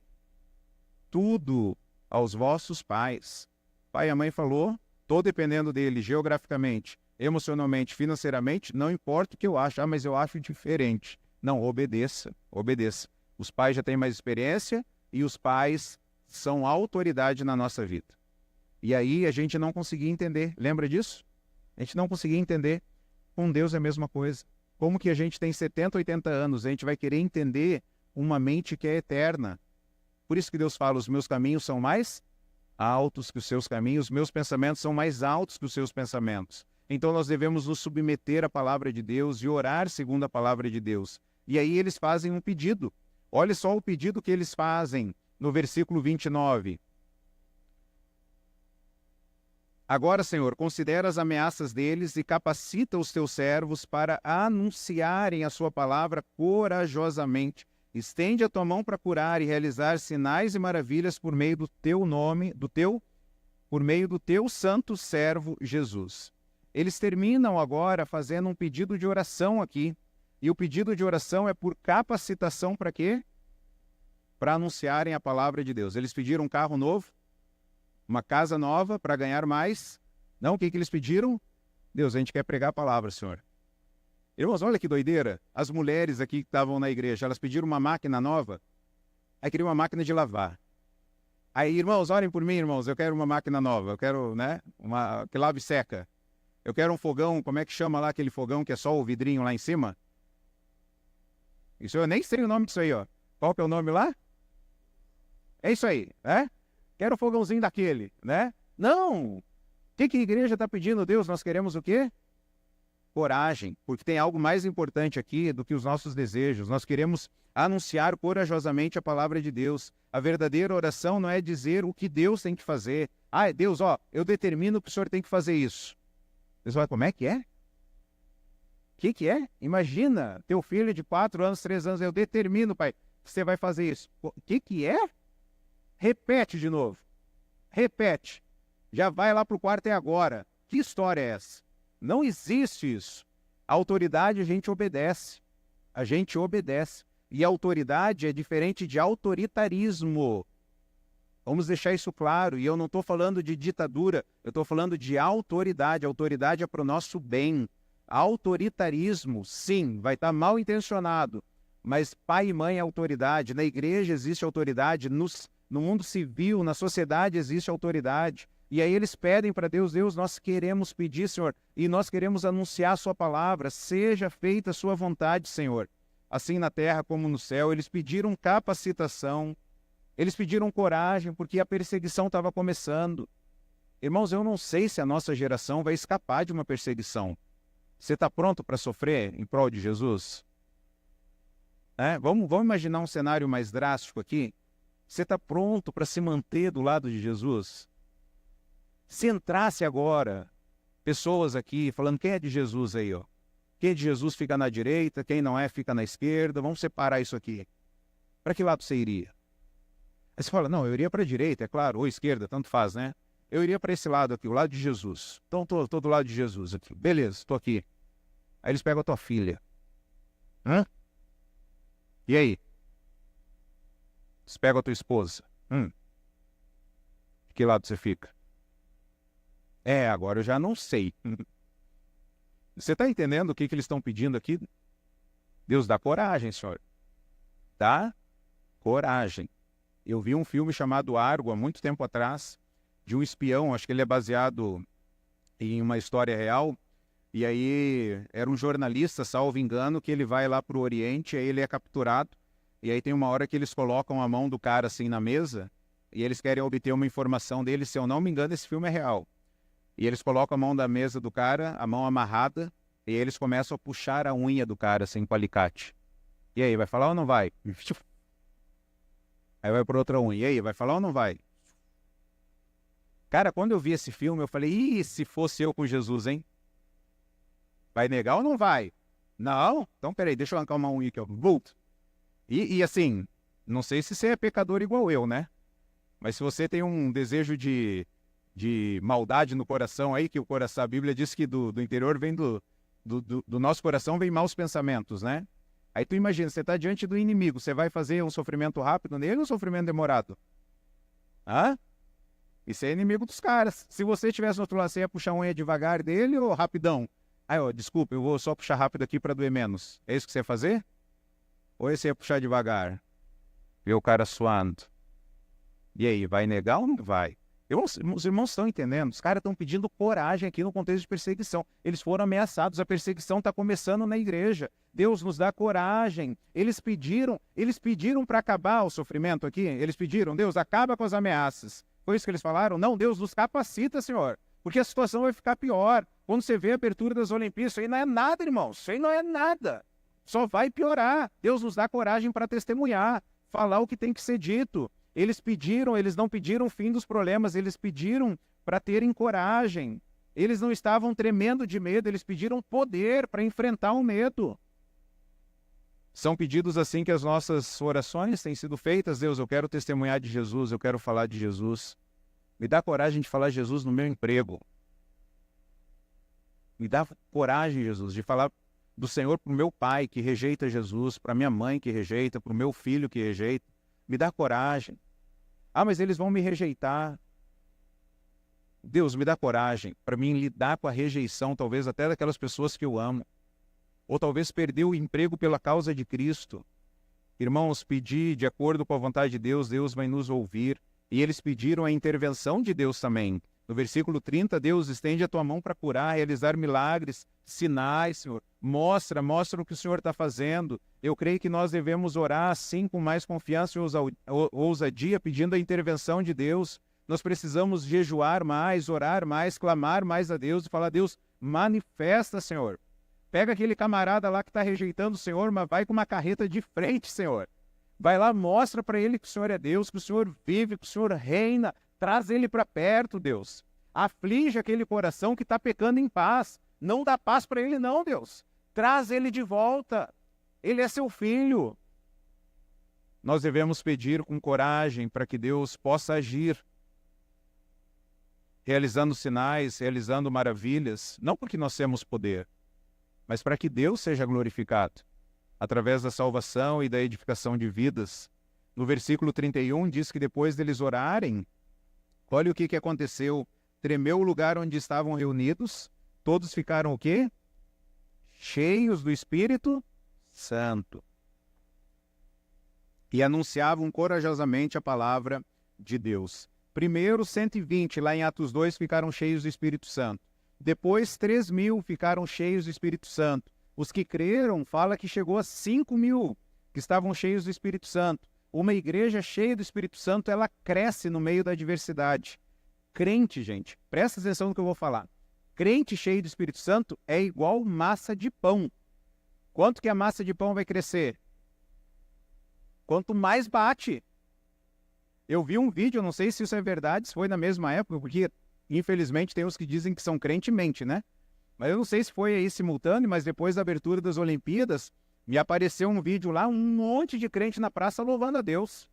tudo aos vossos pais. Pai e a mãe falou, estou dependendo dele geograficamente, emocionalmente, financeiramente, não importa o que eu acho, mas eu acho diferente. Não, obedeça, obedeça. Os pais já têm mais experiência e os pais são autoridade na nossa vida. E aí a gente não conseguia entender, lembra disso? A gente não conseguia entender. Com Deus é a mesma coisa. Como que a gente tem 70, 80 anos, a gente vai querer entender uma mente que é eterna. Por isso que Deus fala, os meus caminhos são mais altos que os seus caminhos, os meus pensamentos são mais altos que os seus pensamentos. Então nós devemos nos submeter à palavra de Deus e orar segundo a palavra de Deus. E aí eles fazem um pedido. Olha só o pedido que eles fazem no versículo 29. Agora, Senhor, considera as ameaças deles e capacita os teus servos para anunciarem a sua palavra corajosamente. Estende a tua mão para curar e realizar sinais e maravilhas por meio do teu nome, por meio do teu santo servo Jesus. Eles terminam agora fazendo um pedido de oração aqui. E o pedido de oração é por capacitação para quê? Para anunciarem a palavra de Deus. Eles pediram um carro novo, uma casa nova para ganhar mais. Não, o que eles pediram? Deus, a gente quer pregar a palavra, Senhor. Irmãos, olha que doideira. As mulheres aqui que estavam na igreja, elas pediram uma máquina nova. Aí queriam uma máquina de lavar. Aí, irmãos, orem por mim, irmãos. Eu quero uma máquina nova. Eu quero, que lave e seca. Eu quero um fogão, como é que chama lá aquele fogão que é só o vidrinho lá em cima? Isso eu nem sei o nome disso aí, ó. Qual que é o nome lá? É isso aí, né? Quero o fogãozinho daquele, né? Não! O que a igreja está pedindo, Deus? Nós queremos o quê? Coragem, porque tem algo mais importante aqui do que os nossos desejos. Nós queremos anunciar corajosamente a palavra de Deus. A verdadeira oração não é dizer o que Deus tem que fazer. Ah, Deus, ó, eu determino que o Senhor tem que fazer isso. Deus vai, como é que é? O que é? Imagina, teu filho de 4 anos, 3 anos, eu determino, pai, que você vai fazer isso. O que é? Repete de novo. Repete. Já vai lá para o quarto é agora. Que história é essa? Não existe isso. A autoridade a gente obedece. A gente obedece. E a autoridade é diferente de autoritarismo. Vamos deixar isso claro. E eu não estou falando de ditadura, eu estou falando de autoridade. A autoridade é para o nosso bem. Autoritarismo, sim, vai estar mal intencionado. Mas pai e mãe é autoridade. Na igreja existe autoridade. No mundo civil, na sociedade existe autoridade. E aí eles pedem para Deus, Deus, nós queremos pedir, Senhor, e nós queremos anunciar a sua palavra, seja feita a sua vontade, Senhor. Assim na terra como no céu, eles pediram capacitação, eles pediram coragem, porque a perseguição estava começando. Irmãos, eu não sei se a nossa geração vai escapar de uma perseguição. Você está pronto para sofrer em prol de Jesus? Vamos imaginar um cenário mais drástico aqui? Você está pronto para se manter do lado de Jesus? Se entrasse agora pessoas aqui falando quem é de Jesus aí, ó. Quem é de Jesus fica na direita, quem não é fica na esquerda, vamos separar isso aqui. Para que lado você iria? Aí você fala, não, eu iria para a direita, é claro, ou esquerda, tanto faz, né? Eu iria para esse lado aqui, o lado de Jesus. Então tô do lado de Jesus aqui. Beleza, estou aqui. Aí eles pegam a tua filha. E aí? Eles pegam a tua esposa. De que lado você fica? Agora eu já não sei. Você está entendendo o que eles estão pedindo aqui? Deus dá coragem, Senhor. Dá coragem. Eu vi um filme chamado Argo, há muito tempo atrás, de um espião, acho que ele é baseado em uma história real, e aí era um jornalista, salvo engano, que ele vai lá para o Oriente, aí ele é capturado, e aí tem uma hora que eles colocam a mão do cara assim na mesa, e eles querem obter uma informação dele, se eu não me engano, esse filme é real. E eles colocam a mão na mesa do cara, a mão amarrada, e eles começam a puxar a unha do cara, assim, com alicate. E aí, vai falar ou não vai? Aí vai por outra unha. E aí, vai falar ou não vai? Cara, quando eu vi esse filme, eu falei, ih, se fosse eu com Jesus, hein? Vai negar ou não vai? Não? Então, peraí, deixa eu arrancar uma unha aqui, ó. Volta. E assim, não sei se você é pecador igual eu, né? Mas se você tem um desejo de maldade no coração aí, que o coração, a Bíblia diz que do interior vem do nosso coração vem maus pensamentos, né? Aí tu imagina, você está diante do inimigo, você vai fazer um sofrimento rápido nele ou um sofrimento demorado? Hã? Isso é inimigo dos caras. Se você estivesse no outro lado, você ia puxar a unha devagar dele ou rapidão? Aí, ó, desculpa, eu vou só puxar rápido aqui para doer menos. É isso que você ia fazer? Ou você ia puxar devagar? Ver o cara suando. E aí, vai negar ou não vai? Os irmãos estão entendendo? Os caras estão pedindo coragem aqui no contexto de perseguição. Eles foram ameaçados, a perseguição está começando na igreja. Deus nos dá coragem. Eles pediram para acabar o sofrimento aqui. Eles pediram, Deus, acaba com as ameaças. Foi isso que eles falaram? Não, Deus nos capacita, Senhor. Porque a situação vai ficar pior. Quando você vê a abertura das Olimpíadas, isso aí não é nada, irmãos. Isso aí não é nada. Só vai piorar. Deus nos dá coragem para testemunhar, falar o que tem que ser dito. Eles não pediram o fim dos problemas, eles pediram para terem coragem. Eles não estavam tremendo de medo, eles pediram poder para enfrentar o medo. São pedidos assim que as nossas orações têm sido feitas. Deus, eu quero testemunhar de Jesus, eu quero falar de Jesus. Me dá coragem de falar de Jesus no meu emprego. Me dá coragem, Jesus, de falar do Senhor para o meu pai que rejeita Jesus, para minha mãe que rejeita, para o meu filho que rejeita. Me dá coragem. Ah, mas eles vão me rejeitar. Deus, me dá coragem para mim lidar com a rejeição, talvez até daquelas pessoas que eu amo. Ou talvez perder o emprego pela causa de Cristo. Irmãos, pedir de acordo com a vontade de Deus, Deus vai nos ouvir. E eles pediram a intervenção de Deus também. No versículo 30, Deus estende a tua mão para curar, realizar milagres, sinais, Senhor. Mostra o que o Senhor está fazendo. Eu creio que nós devemos orar assim com mais confiança e ousadia, pedindo a intervenção de Deus. Nós precisamos jejuar mais, orar mais, clamar mais a Deus e falar, Deus, manifesta, Senhor. Pega aquele camarada lá que está rejeitando o Senhor, mas vai com uma carreta de frente, Senhor. Vai lá, mostra para ele que o Senhor é Deus, que o Senhor vive, que o Senhor reina. Traz ele para perto, Deus. Aflige aquele coração que está pecando em paz. Não dá paz para ele não, Deus. Traz ele de volta. Ele é seu filho. Nós devemos pedir com coragem para que Deus possa agir, realizando sinais, realizando maravilhas, não porque nós temos poder, mas para que Deus seja glorificado, através da salvação e da edificação de vidas. No versículo 31 diz que depois deles orarem, olha o que aconteceu. Tremeu o lugar onde estavam reunidos, todos ficaram o quê? Cheios do Espírito Santo. E anunciavam corajosamente a palavra de Deus. Primeiro, 120, lá em Atos 2, ficaram cheios do Espírito Santo. Depois, 3.000 ficaram cheios do Espírito Santo. Os que creram, fala que chegou a 5.000 que estavam cheios do Espírito Santo. Uma igreja cheia do Espírito Santo, ela cresce no meio da diversidade. Crente, gente, presta atenção no que eu vou falar. Crente cheio do Espírito Santo é igual massa de pão. Quanto que a massa de pão vai crescer? Quanto mais bate. Eu vi um vídeo, eu não sei se isso é verdade, se foi na mesma época, porque infelizmente tem os que dizem que são crente e mente, né? Mas eu não sei se foi aí simultâneo, mas depois da abertura das Olimpíadas, me apareceu um vídeo lá, um monte de crente na praça louvando a Deus.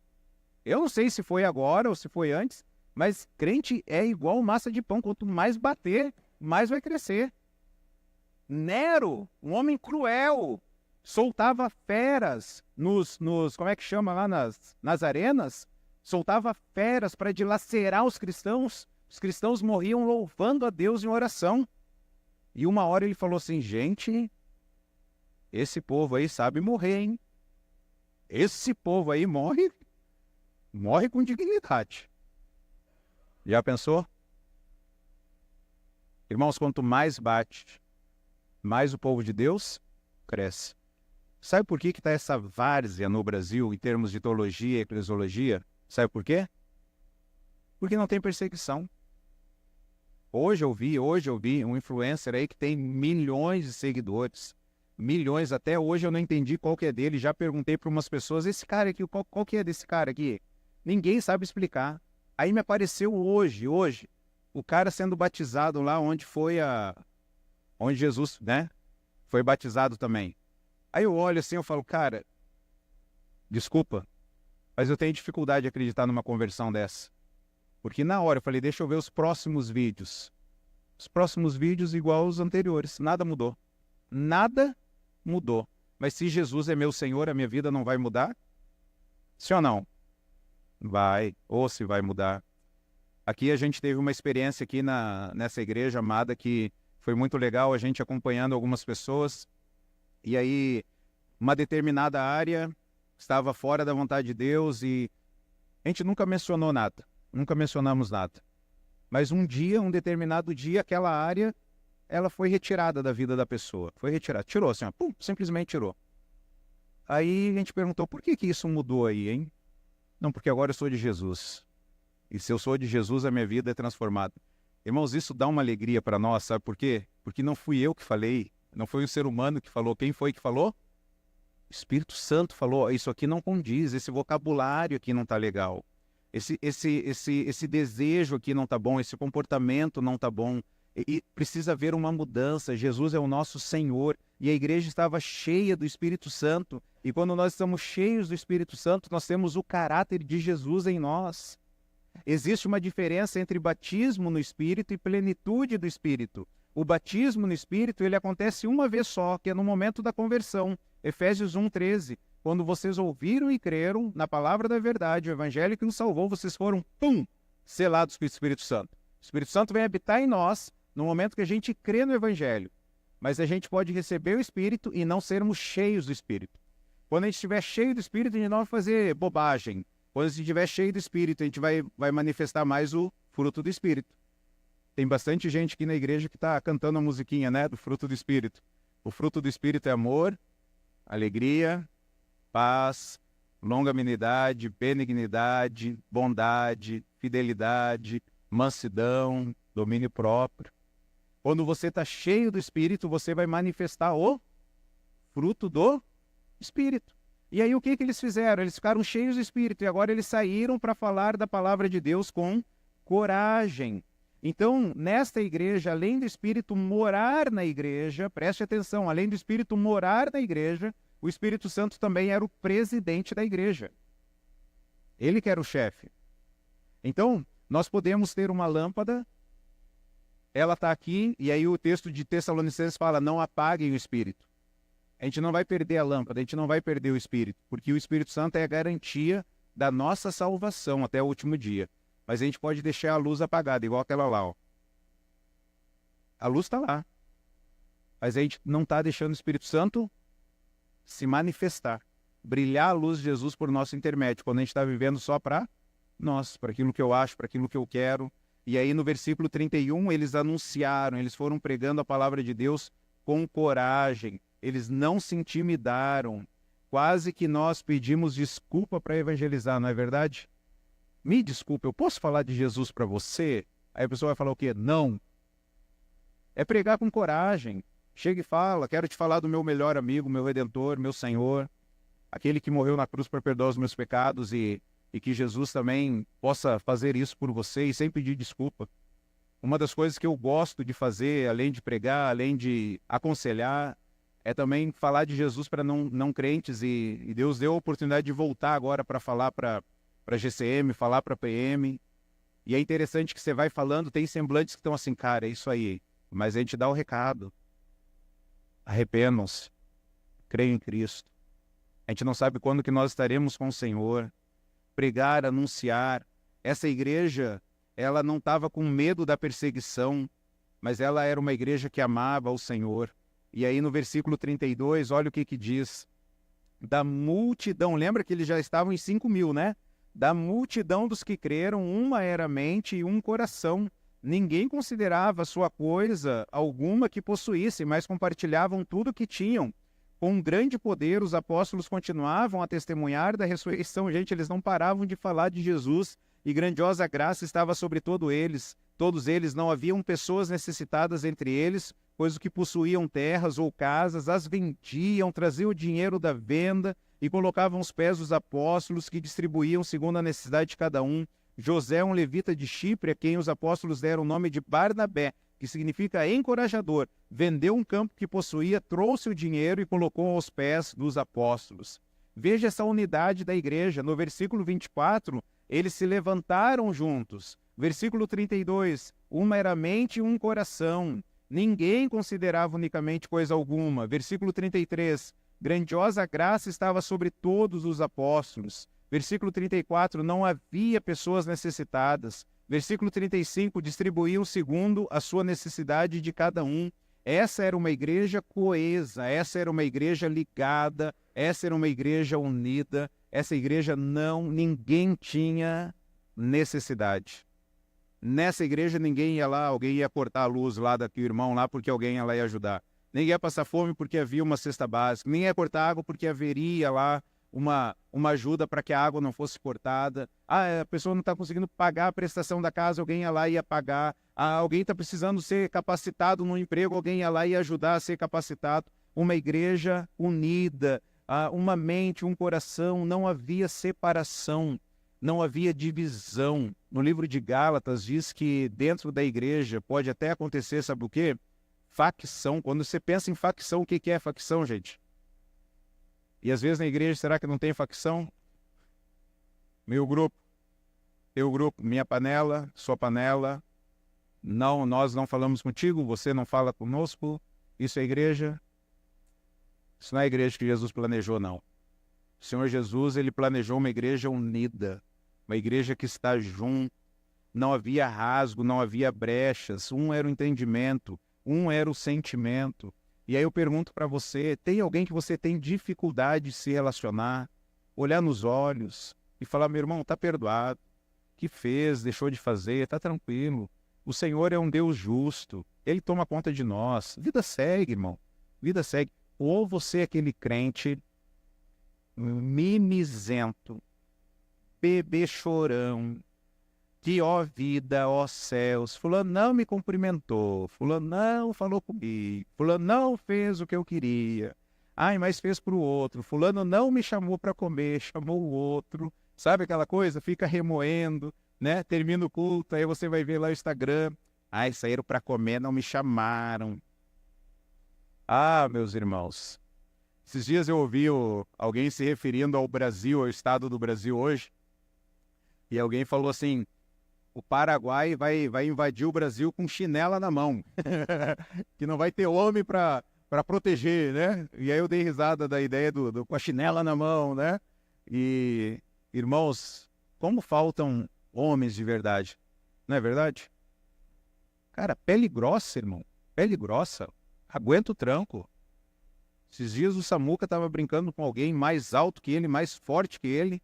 Eu não sei se foi agora ou se foi antes, mas crente é igual massa de pão. Quanto mais bater, mais vai crescer. Nero, um homem cruel, soltava feras como é que chama lá nas arenas? Soltava feras para dilacerar os cristãos. Os cristãos morriam louvando a Deus em oração. E uma hora ele falou assim, gente, esse povo aí sabe morrer, hein? Esse povo aí morre com dignidade. Já pensou? Irmãos, quanto mais bate, mais o povo de Deus cresce. Sabe por que está essa várzea no Brasil, em termos de teologia e eclesiologia? Sabe por quê? Porque não tem perseguição. Hoje eu vi um influencer aí que tem milhões de seguidores. Milhões, até hoje eu não entendi qual que é dele. Já perguntei para umas pessoas, esse cara aqui, qual que é desse cara aqui? Ninguém sabe explicar. Aí me apareceu hoje, o cara sendo batizado lá onde Jesus, né, foi batizado também. Aí eu olho assim, eu falo, cara, desculpa, mas eu tenho dificuldade de acreditar numa conversão dessa. Porque na hora eu falei, deixa eu ver os próximos vídeos. Os próximos vídeos igual aos anteriores, nada mudou. Nada mudou. Mas se Jesus é meu Senhor, a minha vida não vai mudar? Sim ou não? Vai, ou se vai mudar. Aqui a gente teve uma experiência aqui nessa igreja amada que foi muito legal, a gente acompanhando algumas pessoas. E aí, uma determinada área estava fora da vontade de Deus e a gente nunca mencionou nada. Nunca mencionamos nada. Mas um determinado dia, aquela área, ela foi retirada da vida da pessoa. Foi retirada. Tirou assim, ó, pum, simplesmente tirou. Aí a gente perguntou, por que isso mudou aí, hein? Não, porque agora eu sou de Jesus. E se eu sou de Jesus, a minha vida é transformada. Irmãos, isso dá uma alegria para nós, sabe por quê? Porque não fui eu que falei, não foi o ser humano que falou. Quem foi que falou? O Espírito Santo falou, isso aqui não condiz, esse vocabulário aqui não está legal. Esse desejo aqui não está bom, esse comportamento não está bom. E precisa haver uma mudança. Jesus é o nosso Senhor e a igreja estava cheia do Espírito Santo. E quando nós estamos cheios do Espírito Santo, nós temos o caráter de Jesus em nós. Existe uma diferença entre batismo no Espírito e plenitude do Espírito. O batismo no Espírito ele acontece uma vez só, que é no momento da conversão. Efésios 1:13. Quando vocês ouviram e creram na palavra da verdade, o evangelho que nos salvou, vocês foram, selados com o Espírito Santo. O Espírito Santo vem habitar em nós no momento que a gente crê no evangelho. Mas a gente pode receber o Espírito e não sermos cheios do Espírito. Quando a gente estiver cheio do Espírito, a gente não vai fazer bobagem. Quando a gente estiver cheio do Espírito, a gente vai manifestar mais o fruto do Espírito. Tem bastante gente aqui na igreja que está cantando a musiquinha, né, do fruto do Espírito. O fruto do Espírito é amor, alegria, paz, longanimidade, benignidade, bondade, fidelidade, mansidão, domínio próprio. Quando você está cheio do Espírito, você vai manifestar o fruto do Espírito. E aí o que eles fizeram? Eles ficaram cheios do Espírito e agora eles saíram para falar da palavra de Deus com coragem. Então, nesta igreja, além do Espírito morar na igreja, preste atenção, além do Espírito morar na igreja, o Espírito Santo também era o presidente da igreja. Ele que era o chefe. Então, nós podemos ter uma lâmpada, ela está aqui, e aí o texto de Tessalonicenses fala, não apaguem o Espírito. A gente não vai perder a lâmpada, a gente não vai perder o Espírito, porque o Espírito Santo é a garantia da nossa salvação até o último dia. Mas a gente pode deixar a luz apagada, igual aquela lá, ó. A luz está lá. Mas a gente não está deixando o Espírito Santo se manifestar, brilhar a luz de Jesus por nosso intermédio, quando a gente está vivendo só para nós, para aquilo que eu acho, para aquilo que eu quero. E aí no versículo 31, eles anunciaram, eles foram pregando a palavra de Deus com coragem, eles não se intimidaram, quase que nós pedimos desculpa para evangelizar, não é verdade? Me desculpe, eu posso falar de Jesus para você? Aí a pessoa vai falar o quê? Não. É pregar com coragem. Chega e fala, quero te falar do meu melhor amigo, meu Redentor, meu Senhor, aquele que morreu na cruz para perdoar os meus pecados e que Jesus também possa fazer isso por você e sem pedir desculpa. Uma das coisas que eu gosto de fazer, além de pregar, além de aconselhar, é também falar de Jesus para não crentes e Deus deu a oportunidade de voltar agora para falar para GCM, falar para PM. E é interessante que você vai falando, tem semblantes que estão assim, cara, é isso aí. Mas a gente dá o recado. Arrependam-se. Creiam em Cristo. A gente não sabe quando que nós estaremos com o Senhor. Pregar, anunciar. Essa igreja, ela não estava com medo da perseguição, mas ela era uma igreja que amava o Senhor. E aí no versículo 32, olha o que diz. Da multidão, lembra que eles já estavam em 5.000, né? Da multidão dos que creram, uma era mente e um coração. Ninguém considerava sua coisa alguma que possuísse, mas compartilhavam tudo que tinham. Com grande poder, os apóstolos continuavam a testemunhar da ressurreição. Gente, eles não paravam de falar de Jesus, e grandiosa graça estava sobre todos eles. todos eles não haviam pessoas necessitadas entre eles, pois os que possuíam terras ou casas as vendiam, traziam o dinheiro da venda e colocavam aos pés dos apóstolos, que distribuíam segundo a necessidade de cada um. José, um levita de Chipre, a quem os apóstolos deram o nome de Barnabé, que significa encorajador, vendeu um campo que possuía, trouxe o dinheiro e colocou aos pés dos apóstolos. Veja essa unidade da igreja. No versículo 24, eles se levantaram juntos. Versículo 32, uma era mente e um coração. Ninguém considerava unicamente coisa alguma. Versículo 33, grandiosa graça estava sobre todos os apóstolos. Versículo 34, não havia pessoas necessitadas. Versículo 35, distribuíam segundo a sua necessidade de cada um. Essa era uma igreja coesa, essa era uma igreja ligada, essa era uma igreja unida. Essa igreja ninguém tinha necessidade. Nessa igreja ninguém ia lá, alguém ia cortar a luz lá daqui, o irmão lá, porque alguém ia lá e ajudar. Ninguém ia passar fome porque havia uma cesta básica. Ninguém ia cortar água porque haveria lá uma ajuda para que a água não fosse cortada. A pessoa não está conseguindo pagar a prestação da casa, alguém ia lá e ia pagar. Alguém está precisando ser capacitado no emprego, alguém ia lá e ia ajudar a ser capacitado. Uma igreja unida, uma mente, um coração, não havia separação, não havia divisão. No livro de Gálatas diz que dentro da igreja pode até acontecer, sabe o quê? Facção. Quando você pensa em facção, o que é facção, gente? E às vezes na igreja, será que não tem facção? Meu grupo, teu grupo, minha panela, sua panela. Não, nós não falamos contigo, você não fala conosco. Isso é igreja? Isso não é a igreja que Jesus planejou, não. O Senhor Jesus, ele planejou uma igreja unida, uma igreja que está junto. Não havia rasgo, não havia brechas. Um era o entendimento, um era o sentimento. E aí eu pergunto para você, tem alguém que você tem dificuldade de se relacionar, olhar nos olhos e falar, meu irmão, está perdoado, que fez, deixou de fazer, está tranquilo. O Senhor é um Deus justo, Ele toma conta de nós. Vida segue, irmão, vida segue. Ou você é aquele crente mimizento, bebê chorão, que ó vida, ó céus, fulano não me cumprimentou, fulano não falou comigo, fulano não fez o que eu queria, ai, mas fez para o outro, fulano não me chamou para comer, chamou o outro, sabe aquela coisa? Fica remoendo, né? Termina o culto, aí você vai ver lá o Instagram, ai, saíram para comer, não me chamaram. Ah, meus irmãos, esses dias eu ouvi alguém se referindo ao Brasil, ao estado do Brasil hoje, e alguém falou assim, o Paraguai vai invadir o Brasil com chinela na mão, que não vai ter homem para proteger, né? E aí eu dei risada da ideia com a chinela na mão, né? E, irmãos, como faltam homens de verdade, não é verdade? Cara, pele grossa, irmão, pele grossa, aguenta o tranco. Esses dias o Samuca estava brincando com alguém mais alto que ele, mais forte que ele,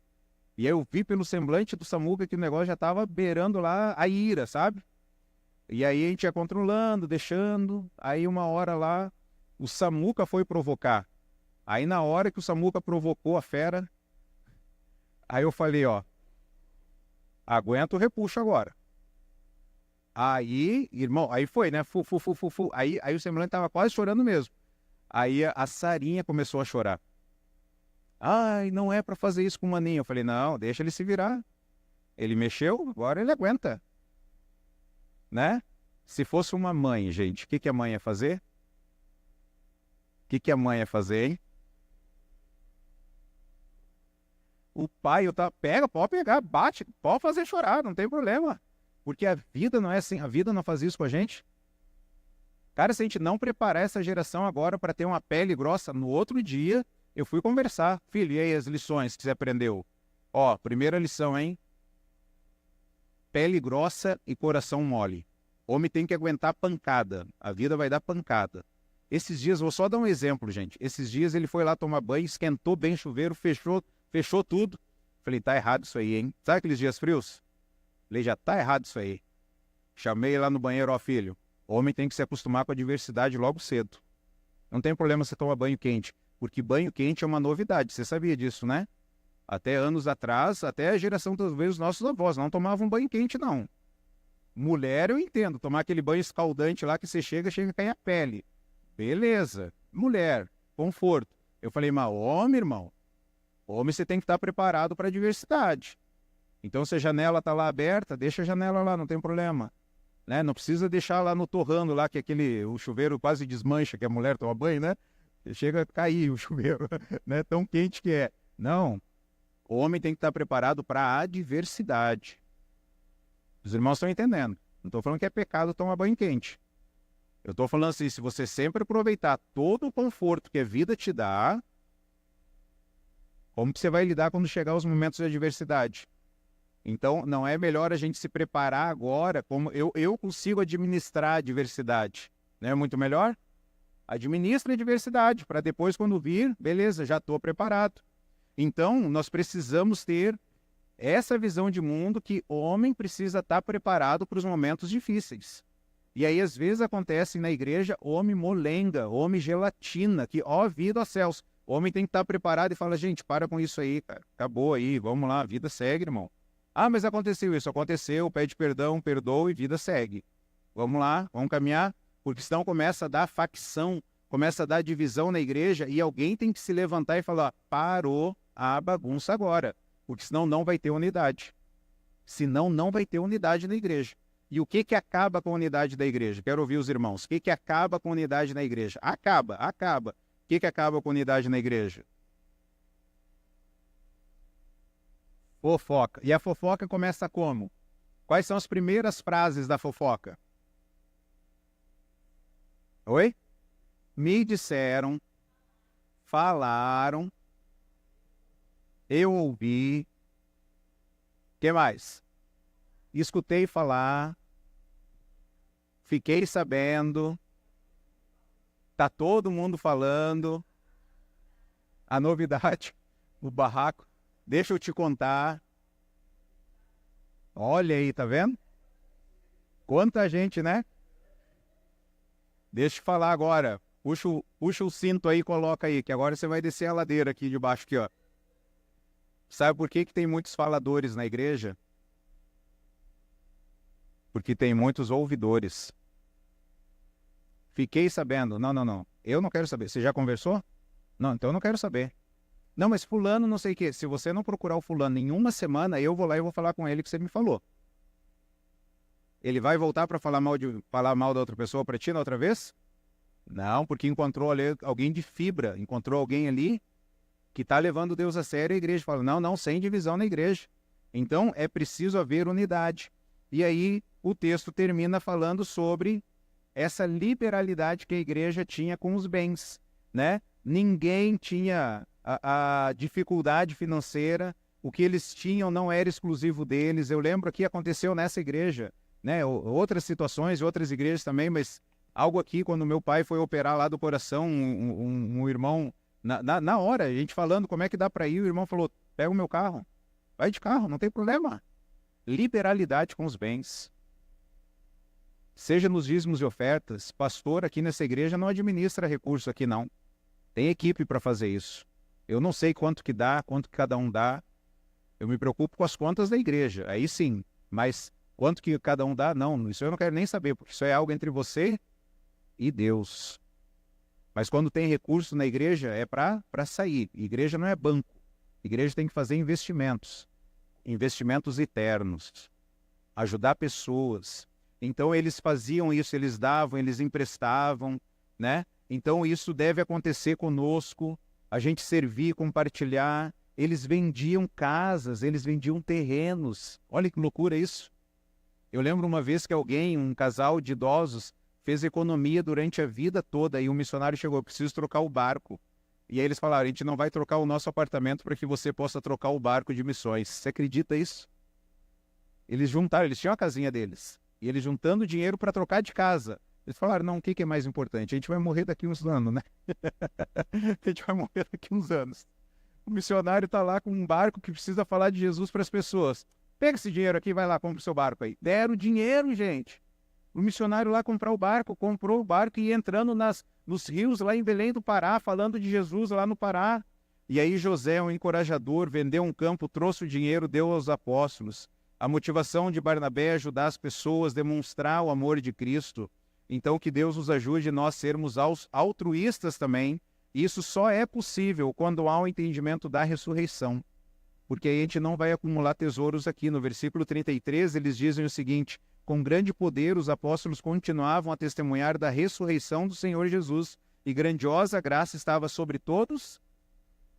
e aí eu vi pelo semblante do Samuca que o negócio já estava beirando lá a ira, sabe? E aí a gente ia controlando, deixando. Aí uma hora lá, o Samuca foi provocar. Aí na hora que o Samuca provocou a fera, aí eu falei, ó, aguenta o repuxo agora. Aí, irmão, aí foi, né? Aí o semblante tava quase chorando mesmo. Aí a Sarinha começou a chorar. Ai, não é para fazer isso com o maninho. Eu falei, não, deixa ele se virar. Ele mexeu, agora ele aguenta. Né? Se fosse uma mãe, gente, o que a mãe ia fazer? O que a mãe ia fazer, hein? O pai, pode pegar, bate, pode fazer chorar, não tem problema. Porque a vida não é assim, a vida não faz isso com a gente. Cara, se a gente não preparar essa geração agora para ter uma pele grossa, no outro dia, eu fui conversar. Filho, e aí as lições que você aprendeu? Ó, primeira lição, hein? Pele grossa e coração mole. Homem tem que aguentar pancada. A vida vai dar pancada. Esses dias, vou só dar um exemplo, gente. Esses dias ele foi lá tomar banho, esquentou bem o chuveiro, fechou tudo. Falei, tá errado isso aí, hein? Sabe aqueles dias frios? Falei, já tá errado isso aí. Chamei lá no banheiro, ó, filho. Homem tem que se acostumar com a diversidade logo cedo. Não tem problema você tomar banho quente. Porque banho quente é uma novidade, você sabia disso, né? Até anos atrás, até a geração talvez dos nossos avós não tomavam banho quente, não. Mulher eu entendo, tomar aquele banho escaldante lá que você chega a cair a pele. Beleza. Mulher, conforto. Eu falei, mas homem, irmão, homem você tem que estar preparado para a diversidade. Então, se a janela está lá aberta, deixa a janela lá, não tem problema. Né? Não precisa deixar lá no torrando, lá, que o chuveiro quase desmancha, que a mulher toma banho, né? Chega a cair o chuveiro, né? Tão quente que é. Não, o homem tem que estar preparado para a diversidade. Os irmãos estão entendendo. Não estou falando que é pecado tomar banho quente. Eu estou falando assim, se você sempre aproveitar todo o conforto que a vida te dá, como que você vai lidar quando chegar os momentos de adversidade? Então, não é melhor a gente se preparar agora, como eu consigo administrar a diversidade. Não é muito melhor? Administra a diversidade, para depois, quando vir, beleza, já estou preparado. Então, nós precisamos ter essa visão de mundo que o homem precisa estar preparado para os momentos difíceis. E aí, às vezes, acontece na igreja homem molenga, homem gelatina, que, ó vida, ó céus, o homem tem que estar preparado e fala, gente, para com isso aí, cara, acabou aí, vamos lá, a vida segue, irmão. Ah, mas aconteceu isso, aconteceu, pede perdão, perdoa e vida segue. Vamos lá, vamos caminhar, porque senão começa a dar facção, começa a dar divisão na igreja e alguém tem que se levantar e falar, parou a bagunça agora, porque senão não vai ter unidade. Senão não vai ter unidade na igreja. E o que acaba com a unidade da igreja? Quero ouvir os irmãos. O que acaba com a unidade na igreja? Acaba. O que acaba com a unidade na igreja? Fofoca. E a fofoca começa como? Quais são as primeiras frases da fofoca? Oi? Me disseram, falaram, eu ouvi. O que mais? Escutei falar, fiquei sabendo, tá todo mundo falando, a novidade, o barraco. Deixa eu te contar. Olha aí, tá vendo? Quanta gente, né? Deixa eu te falar agora. Puxa o cinto aí e coloca aí, que agora você vai descer a ladeira aqui de baixo, aqui, ó. Sabe por que tem muitos faladores na igreja? Porque tem muitos ouvidores. Fiquei sabendo. Não. Eu não quero saber. Você já conversou? Não, então eu não quero saber. Não, mas fulano não sei o quê. Se você não procurar o fulano em uma semana, eu vou lá e vou falar com ele que você me falou. Ele vai voltar para falar mal da outra pessoa para ti na outra vez? Não, porque encontrou ali alguém de fibra, encontrou alguém ali que está levando Deus a sério e a igreja fala, não, sem divisão na igreja. Então, é preciso haver unidade. E aí, o texto termina falando sobre essa liberalidade que a igreja tinha com os bens, né? Ninguém tinha a dificuldade financeira, o que eles tinham não era exclusivo deles. Eu lembro que aconteceu nessa igreja, né? Outras situações, outras igrejas também, mas algo aqui, quando meu pai foi operar lá do coração, um irmão, na hora, a gente falando como é que dá para ir, o irmão falou, pega o meu carro, vai de carro, não tem problema. Liberalidade com os bens. Seja nos dízimos e ofertas, pastor aqui nessa igreja não administra recurso aqui não. Tem equipe para fazer isso. Eu não sei quanto que dá, quanto que cada um dá. Eu me preocupo com as contas da igreja, aí sim. Mas quanto que cada um dá, não. Isso eu não quero nem saber, porque isso é algo entre você e Deus. Mas quando tem recurso na igreja, é para sair. Igreja não é banco. Igreja tem que fazer investimentos. Investimentos eternos. Ajudar pessoas. Então eles faziam isso, eles davam, eles emprestavam, né? Então isso deve acontecer conosco. A gente servir, compartilhar. Eles vendiam casas, eles vendiam terrenos. Olha que loucura isso. Eu lembro uma vez que um casal de idosos, fez economia durante a vida toda e um missionário chegou, preciso trocar o barco. E aí eles falaram, a gente não vai trocar o nosso apartamento para que você possa trocar o barco de missões. Você acredita isso? Eles juntaram, eles tinham a casinha deles. E eles juntando dinheiro para trocar de casa. Eles falaram, não, o que é mais importante? A gente vai morrer daqui uns anos, né? A gente vai morrer daqui uns anos. O missionário está lá com um barco que precisa falar de Jesus para as pessoas. Pega esse dinheiro aqui e vai lá, compra o seu barco aí. Deram dinheiro, gente. O missionário lá comprar o barco, comprou o barco e ia entrando nos rios lá em Belém do Pará, falando de Jesus lá no Pará. E aí José, um encorajador, vendeu um campo, trouxe o dinheiro, deu aos apóstolos. A motivação de Barnabé é ajudar as pessoas, demonstrar o amor de Cristo. Então, que Deus nos ajude nós sermos altruístas também. Isso só é possível quando há um entendimento da ressurreição. Porque aí a gente não vai acumular tesouros aqui. No versículo 33, eles dizem o seguinte: com grande poder os apóstolos continuavam a testemunhar da ressurreição do Senhor Jesus, e grandiosa graça estava sobre todos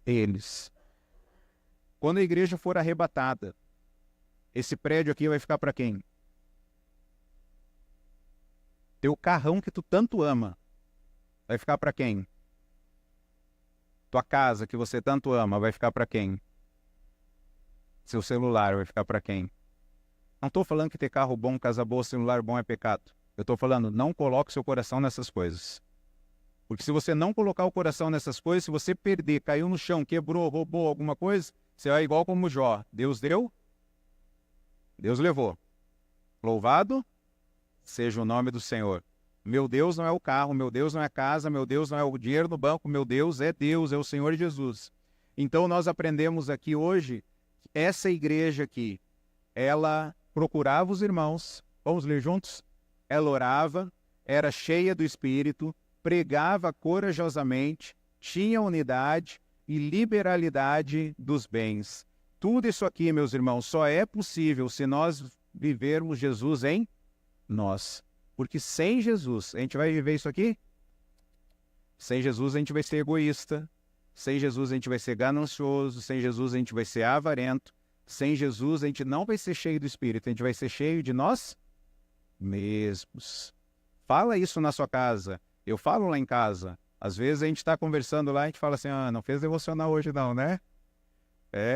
eles. Quando a igreja for arrebatada, esse prédio aqui vai ficar para quem? Teu carrão que tu tanto ama vai ficar para quem? Tua casa que você tanto ama vai ficar para quem? Seu celular vai ficar para quem? Não estou falando que ter carro bom, casa boa, celular bom é pecado. Eu estou falando, não coloque seu coração nessas coisas. Porque se você não colocar o coração nessas coisas, se você perder, caiu no chão, quebrou, roubou alguma coisa, você vai igual como Jó. Deus deu, Deus levou. Louvado seja o nome do Senhor. Meu Deus não é o carro, meu Deus não é a casa, meu Deus não é o dinheiro no banco, meu Deus, é o Senhor Jesus. Então nós aprendemos aqui hoje, essa igreja aqui, ela procurava os irmãos, vamos ler juntos? Ela orava, era cheia do Espírito, pregava corajosamente, tinha unidade e liberalidade dos bens. Tudo isso aqui, meus irmãos, só é possível se nós vivermos Jesus em nós. Porque sem Jesus, a gente vai viver isso aqui? Sem Jesus a gente vai ser egoísta, sem Jesus a gente vai ser ganancioso, sem Jesus a gente vai ser avarento, sem Jesus a gente não vai ser cheio do Espírito, a gente vai ser cheio de nós mesmos. Fala isso na sua casa, eu falo lá em casa. Às vezes a gente está conversando lá e a gente fala assim, não fez devocional hoje não, né?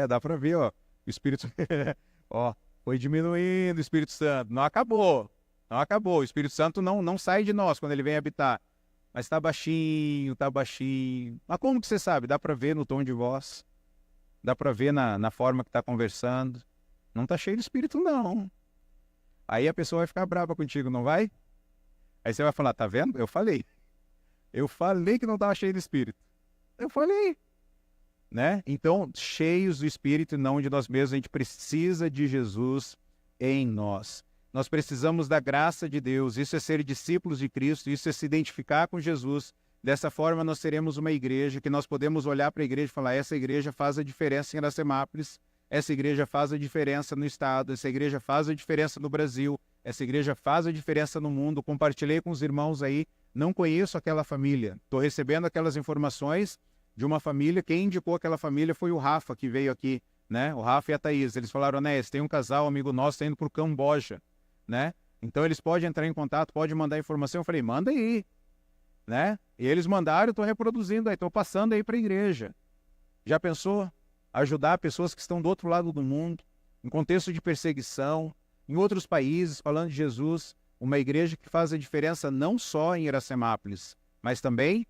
Dá para ver, ó, o Espírito, ó, foi diminuindo o Espírito Santo, não acabou, o Espírito Santo não sai de nós quando ele vem habitar, mas está baixinho, mas como que você sabe? Dá para ver no tom de voz, dá para ver na forma que está conversando, não está cheio de Espírito não, aí a pessoa vai ficar brava contigo, não vai? Aí você vai falar, tá vendo? Eu falei que não estava cheio de Espírito, eu falei, né? Então, cheios do Espírito e não de nós mesmos, a gente precisa de Jesus em nós. Nós precisamos da graça de Deus, isso é ser discípulos de Cristo, isso é se identificar com Jesus. Dessa forma, nós teremos uma igreja que nós podemos olhar para a igreja e falar, essa igreja faz a diferença em Iracemápolis, essa igreja faz a diferença no estado, essa igreja faz a diferença no Brasil, essa igreja faz a diferença no mundo. Compartilhei com os irmãos aí, não conheço aquela família, estou recebendo aquelas informações de uma família, quem indicou aquela família foi o Rafa, que veio aqui, né? O Rafa e a Thaís, eles falaram, né, tem um casal, amigo nosso, está indo para o Camboja, né? Então eles podem entrar em contato, podem mandar informação. Eu falei, manda aí, né? E eles mandaram, eu estou reproduzindo aí, estou passando aí para a igreja. Já pensou? Ajudar pessoas que estão do outro lado do mundo, em contexto de perseguição, em outros países, falando de Jesus, uma igreja que faz a diferença não só em Iracemápolis, mas também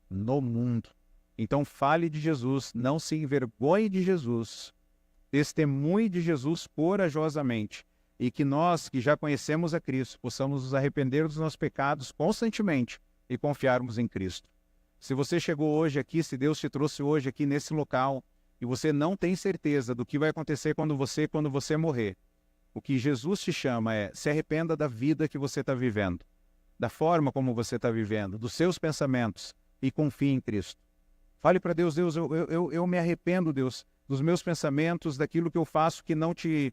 no mundo. Então fale de Jesus, não se envergonhe de Jesus, testemunhe de Jesus corajosamente, e que nós, que já conhecemos a Cristo, possamos nos arrepender dos nossos pecados constantemente e confiarmos em Cristo. Se você chegou hoje aqui, se Deus te trouxe hoje aqui nesse local, e você não tem certeza do que vai acontecer quando você morrer, o que Jesus te chama é, se arrependa da vida que você está vivendo, da forma como você está vivendo, dos seus pensamentos, e confie em Cristo. Fale para Deus, Deus, eu me arrependo, Deus, dos meus pensamentos, daquilo que eu faço que não te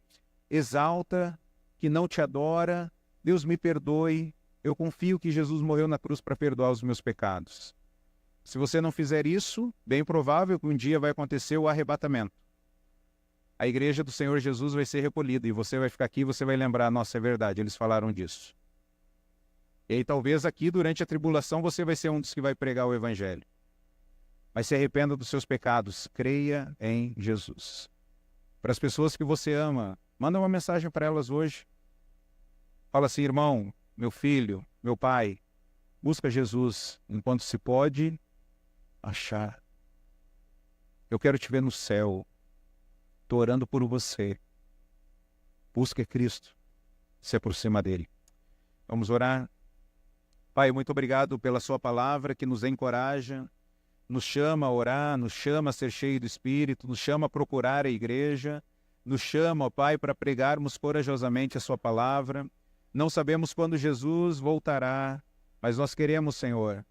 exalta, que não te adora. Deus, me perdoe. Eu confio que Jesus morreu na cruz para perdoar os meus pecados. Se você não fizer isso, bem provável que um dia vai acontecer o arrebatamento. A igreja do Senhor Jesus vai ser recolhida e você vai ficar aqui e você vai lembrar, nossa, é verdade, eles falaram disso. E aí talvez aqui durante a tribulação você vai ser um dos que vai pregar o evangelho. Mas se arrependa dos seus pecados, creia em Jesus. Para as pessoas que você ama, manda uma mensagem para elas hoje. Fala assim, irmão, meu filho, meu pai, busca Jesus enquanto se pode achar. Eu quero te ver no céu. Estou orando por você. Busca Cristo. Se aproxima dele. Vamos orar. Pai, muito obrigado pela sua palavra que nos encoraja, nos chama a orar, nos chama a ser cheio do Espírito, nos chama a procurar a igreja, nos chama, ó Pai, para pregarmos corajosamente a sua palavra. Não sabemos quando Jesus voltará, mas nós queremos, Senhor,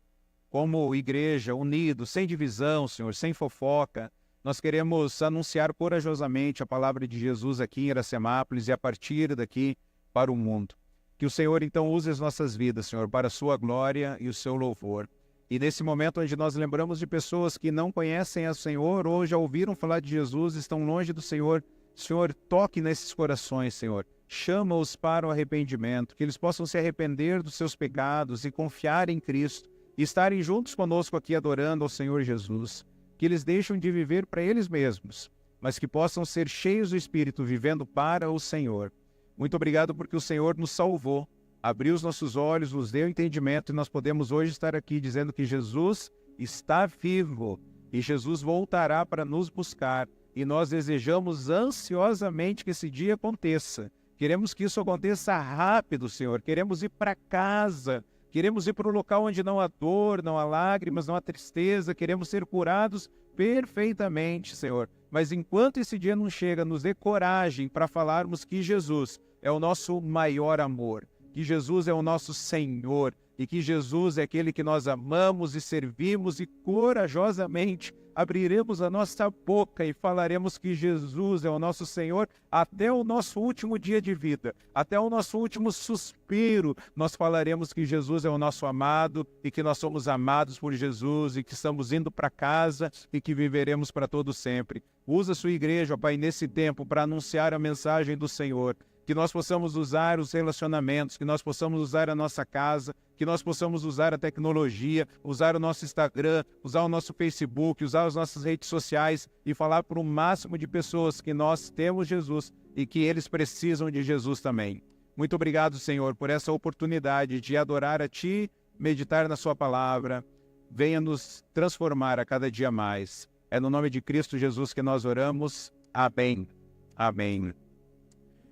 como igreja, unidos, sem divisão, Senhor, sem fofoca, nós queremos anunciar corajosamente a palavra de Jesus aqui em Iracemápolis e a partir daqui para o mundo. Que o Senhor, então, use as nossas vidas, Senhor, para a sua glória e o seu louvor. E nesse momento onde nós lembramos de pessoas que não conhecem o Senhor ou já ouviram falar de Jesus, estão longe do Senhor, Senhor, toque nesses corações, Senhor. Chama-os para o arrependimento, que eles possam se arrepender dos seus pecados e confiar em Cristo e estarem juntos conosco aqui adorando ao Senhor Jesus. Que eles deixem de viver para eles mesmos, mas que possam ser cheios do Espírito, vivendo para o Senhor. Muito obrigado porque o Senhor nos salvou, abriu os nossos olhos, nos deu entendimento e nós podemos hoje estar aqui dizendo que Jesus está vivo e Jesus voltará para nos buscar. E nós desejamos ansiosamente que esse dia aconteça. Queremos que isso aconteça rápido, Senhor. Queremos ir para casa. Queremos ir para um local onde não há dor, não há lágrimas, não há tristeza. Queremos ser curados perfeitamente, Senhor. Mas enquanto esse dia não chega, nos dê coragem para falarmos que Jesus é o nosso maior amor, que Jesus é o nosso Senhor e que Jesus é aquele que nós amamos e servimos e corajosamente abriremos a nossa boca e falaremos que Jesus é o nosso Senhor até o nosso último dia de vida, até o nosso último suspiro. Nós falaremos que Jesus é o nosso amado e que nós somos amados por Jesus e que estamos indo para casa e que viveremos para todo sempre. Usa a sua igreja, Pai, nesse tempo para anunciar a mensagem do Senhor. Que nós possamos usar os relacionamentos, que nós possamos usar a nossa casa, que nós possamos usar a tecnologia, usar o nosso Instagram, usar o nosso Facebook, usar as nossas redes sociais e falar para o máximo de pessoas que nós temos Jesus e que eles precisam de Jesus também. Muito obrigado, Senhor, por essa oportunidade de adorar a Ti, meditar na Sua palavra. Venha nos transformar a cada dia mais. É no nome de Cristo Jesus que nós oramos. Amém. Amém.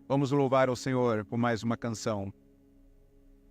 Vamos louvar ao Senhor por mais uma canção.